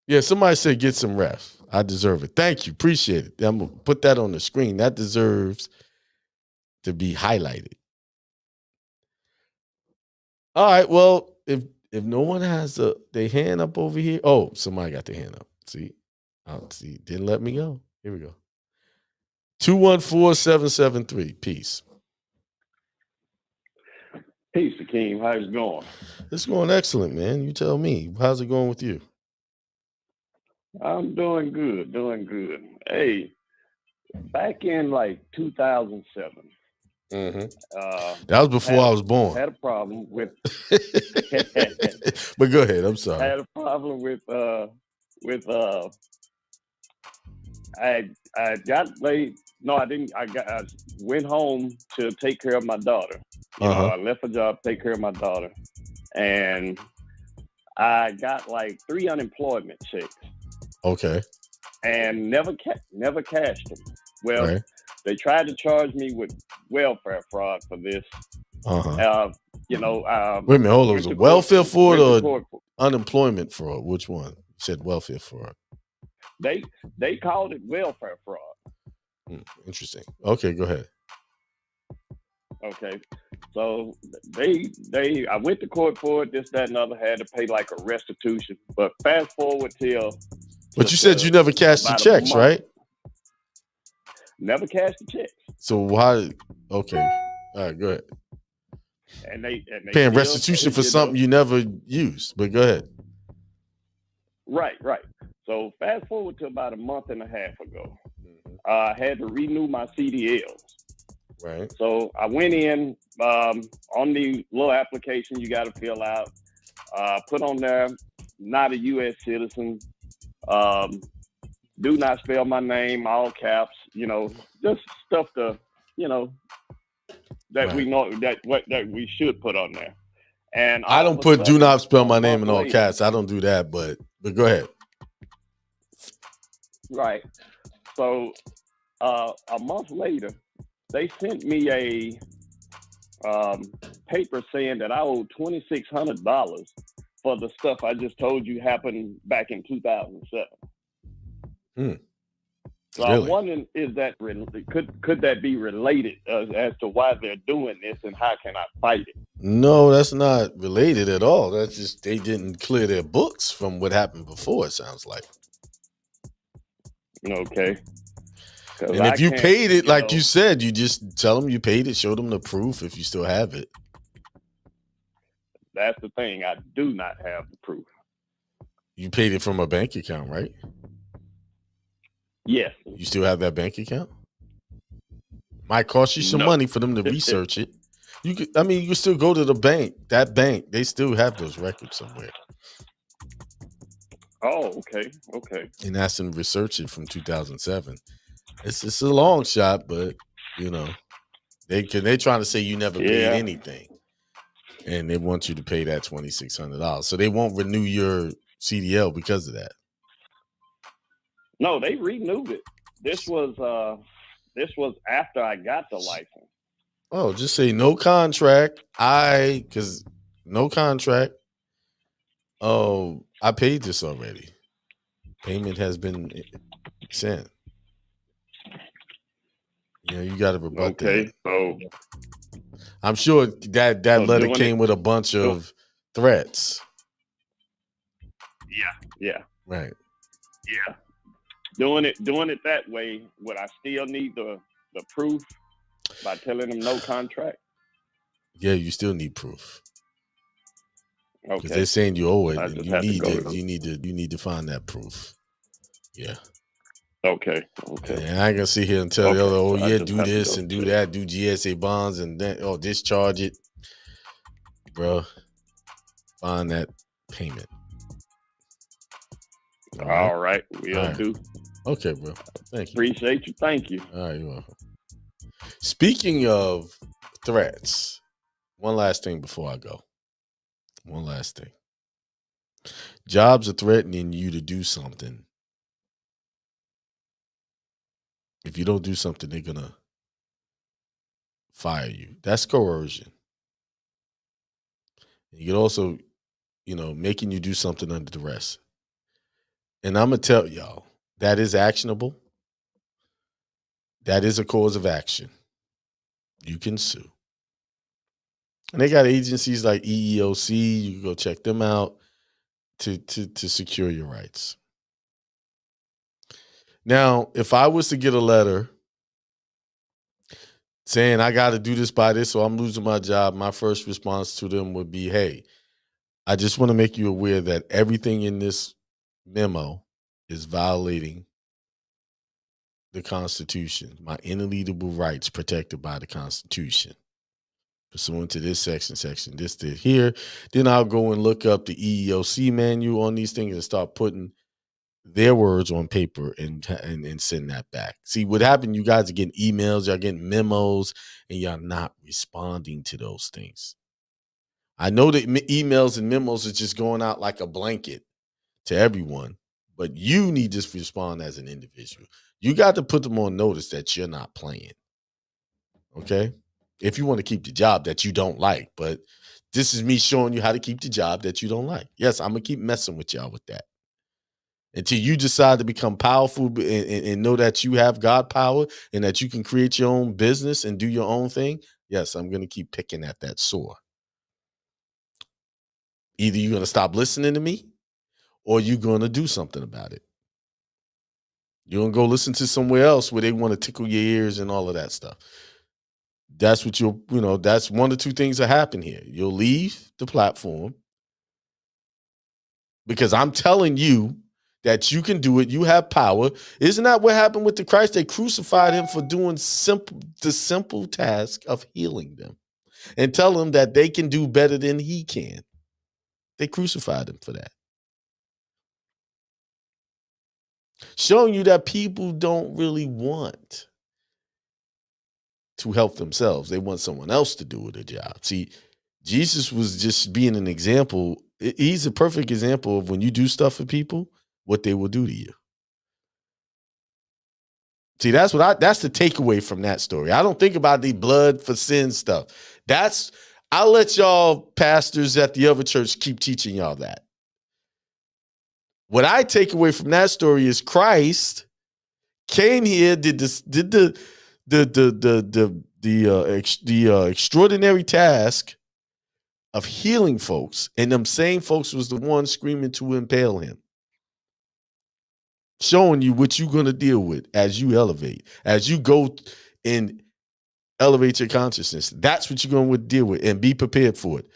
Yeah, somebody said get some refs. I deserve it. Thank you. Appreciate it. I'm gonna put that on the screen. That deserves to be highlighted. All right. Well, if no one has their hand up over here. Oh, somebody got their hand up. See? See. Didn't let me go. Here we go. 214-773. Peace. Peace, Akeem. How's it going? It's going excellent, man. You tell me. How's it going with you? I'm doing good, doing good. Hey, back in like 2007, That was before I was born. had a problem with. But go ahead. I'm sorry. Had a problem with. I got late. No, I didn't. I went home to take care of my daughter. You know, I left a job to take care of my daughter, and I got like 3 unemployment checks. Okay. And never cashed them. Well, They tried to charge me with welfare fraud for this. You know. Wait a minute, hold on. Was it welfare fraud or unemployment fraud? Which one? You said welfare fraud. They called it welfare fraud. Interesting. Okay, go ahead. Okay. So I went to court for it, this, that, and other, had to pay like a restitution. But fast forward till. But you said you never cashed the checks, right? Never cashed the checks. So why? Okay. All right, go ahead. And they paying restitution for something you never used. But go ahead. Right. So fast forward to about a month and a half ago. I had to renew my CDLs. Right. So I went in on the little application you got to fill out. Put on there, not a U.S. citizen. Do not spell my name, all caps. You know, just stuff to, you know, that we know that we should put on there. And I don't put do not spell my name in all caps. I don't do that, but go ahead. Right. So a month later, they sent me a paper saying that I owed $2,600 for the stuff I just told you happened back in 2007. So really? I'm wondering, is that could that be related as to why they're doing this, and how can I fight it? No, that's not related at all. That's just they didn't clear their books from what happened before. It sounds like. Okay. And if you paid it, like you said, you just tell them you paid it, show them the proof if you still have it. That's the thing. I do not have the proof. You paid it from a bank account, right? Yes. You still have that bank account? Might cost you some money for them to research it. You could, you can still go to the bank. That bank, they still have those records somewhere. Oh, okay. And ask them to research it from 2007. It's a long shot, but you know, they're trying to say you never paid anything, and they want you to pay that $2,600. So they won't renew your CDL because of that. No, they renewed it. This was after I got the license. Oh, just say no contract. Because no contract. Oh, I paid this already. Payment has been sent. You know, you got to rebut that. Okay, so I'm sure that letter came with a bunch of threats. Yeah. Right. Yeah. Doing it that way, would I still need the proof by telling them no contract? Yeah, you still need proof. Okay. Because they're saying you owe it, and you need to find that proof. Yeah. Okay. And I ain't gonna sit here and tell the other, do this and do that, do GSA bonds and then discharge it, bro. Find that payment. All right. We'll do. Okay, bro. Thank you. Appreciate you. Thank you. All right, you're welcome. Speaking of threats, one last thing before I go. One last thing. Jobs are threatening you to do something. If you don't do something, they're going to fire you. That's coercion. You can also, making you do something under duress. And I'm going to tell y'all, that is actionable. That is a cause of action. You can sue. And they got agencies like EEOC. You can go check them out to secure your rights. Now, if I was to get a letter saying I got to do this by this, or I'm losing my job, my first response to them would be, hey, I just want to make you aware that everything in this memo is violating the Constitution, my inalienable rights protected by the Constitution. Pursuant to this section, this here. Then I'll go and look up the EEOC manual on these things and start putting their words on paper and send that back. See, what happened, you guys are getting emails, y'all getting memos, and y'all not responding to those things. I know that emails and memos are just going out like a blanket to everyone, but you need to respond as an individual. You got to put them on notice that you're not playing. Okay? If you want to keep the job that you don't like, but this is me showing you how to keep the job that you don't like. Yes, I'm going to keep messing with y'all with that. Until you decide to become powerful and know that you have God power and that you can create your own business and do your own thing. Yes, I'm going to keep picking at that sore. Either you're going to stop listening to me or you're going to do something about it. You're going to go listen to somewhere else where they want to tickle your ears and all of that stuff. That's what that's one of two things that happen here. You'll leave the platform because I'm telling you that you can do it. You have power. Isn't that what happened with the Christ? They crucified him for doing the simple task of healing them and tell them that they can do better than he can. They crucified him for that. Showing you that people don't really want to help themselves. They want someone else to do the job. See, Jesus was just being an example. He's a perfect example of when you do stuff for people, what they will do to you. See, that's the takeaway from that story. I don't think about the blood for sin stuff. I'll let y'all pastors at the other church keep teaching y'all that. What I take away from that story is Christ came here, did the extraordinary task of healing folks, and them same folks was the one screaming to impale him, showing you what you're going to deal with as you elevate, as you go and elevate your consciousness. That's what you're going to deal with, and be prepared for it.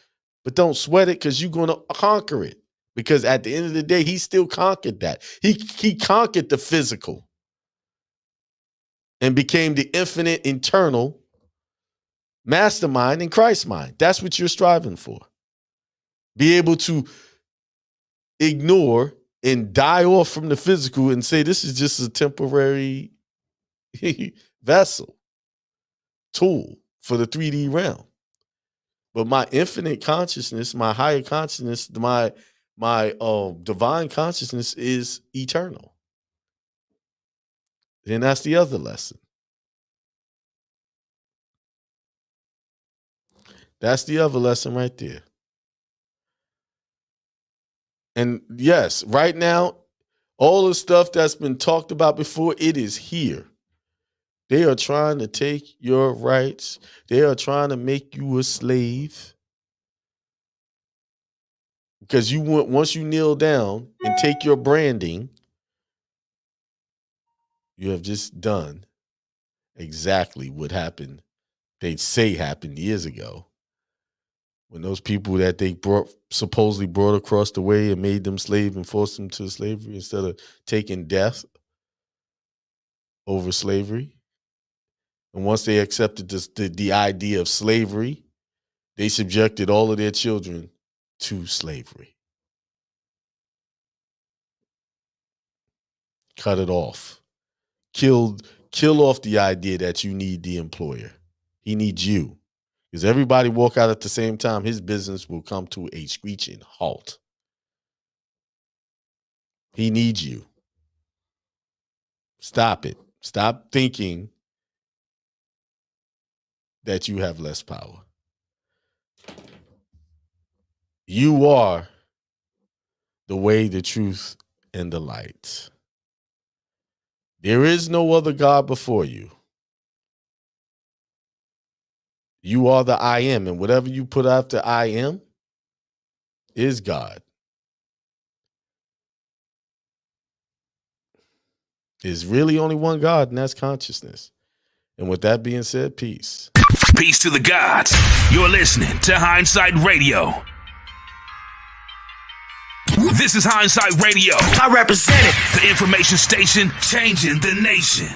But don't sweat it, because you're going to conquer it. Because at the end of the day, he still conquered that. He conquered the physical and became the infinite, eternal mastermind in Christ's mind. That's what you're striving for. Be able to ignore and die off from the physical and say, this is just a temporary vessel, tool for the 3D realm. But my infinite consciousness, my higher consciousness, my divine consciousness is eternal. And that's the other lesson. That's the other lesson right there. And yes, right now, all the stuff that's been talked about before, it is here. They are trying to take your rights. They are trying to make you a slave. Because once you kneel down and take your branding, you have just done exactly what happened. They say happened years ago, when those people that they supposedly brought across the way and made them slave and forced them to slavery instead of taking death over slavery. And once they accepted the idea of slavery, they subjected all of their children to slavery. Cut it off. Kill off the idea that you need the employer. He needs you. Because everybody walk out at the same time, his business will come to a screeching halt. He needs you. Stop it. Stop thinking that you have less power. You are the way, the truth, and the light. There is no other God before you. You are the I am, and whatever you put after I am is God. There's really only one God, and that's consciousness. And with that being said, peace. Peace to the gods. You're listening to Hindsight Radio. This is Hindsight Radio. I represent it. The information station changing the nation.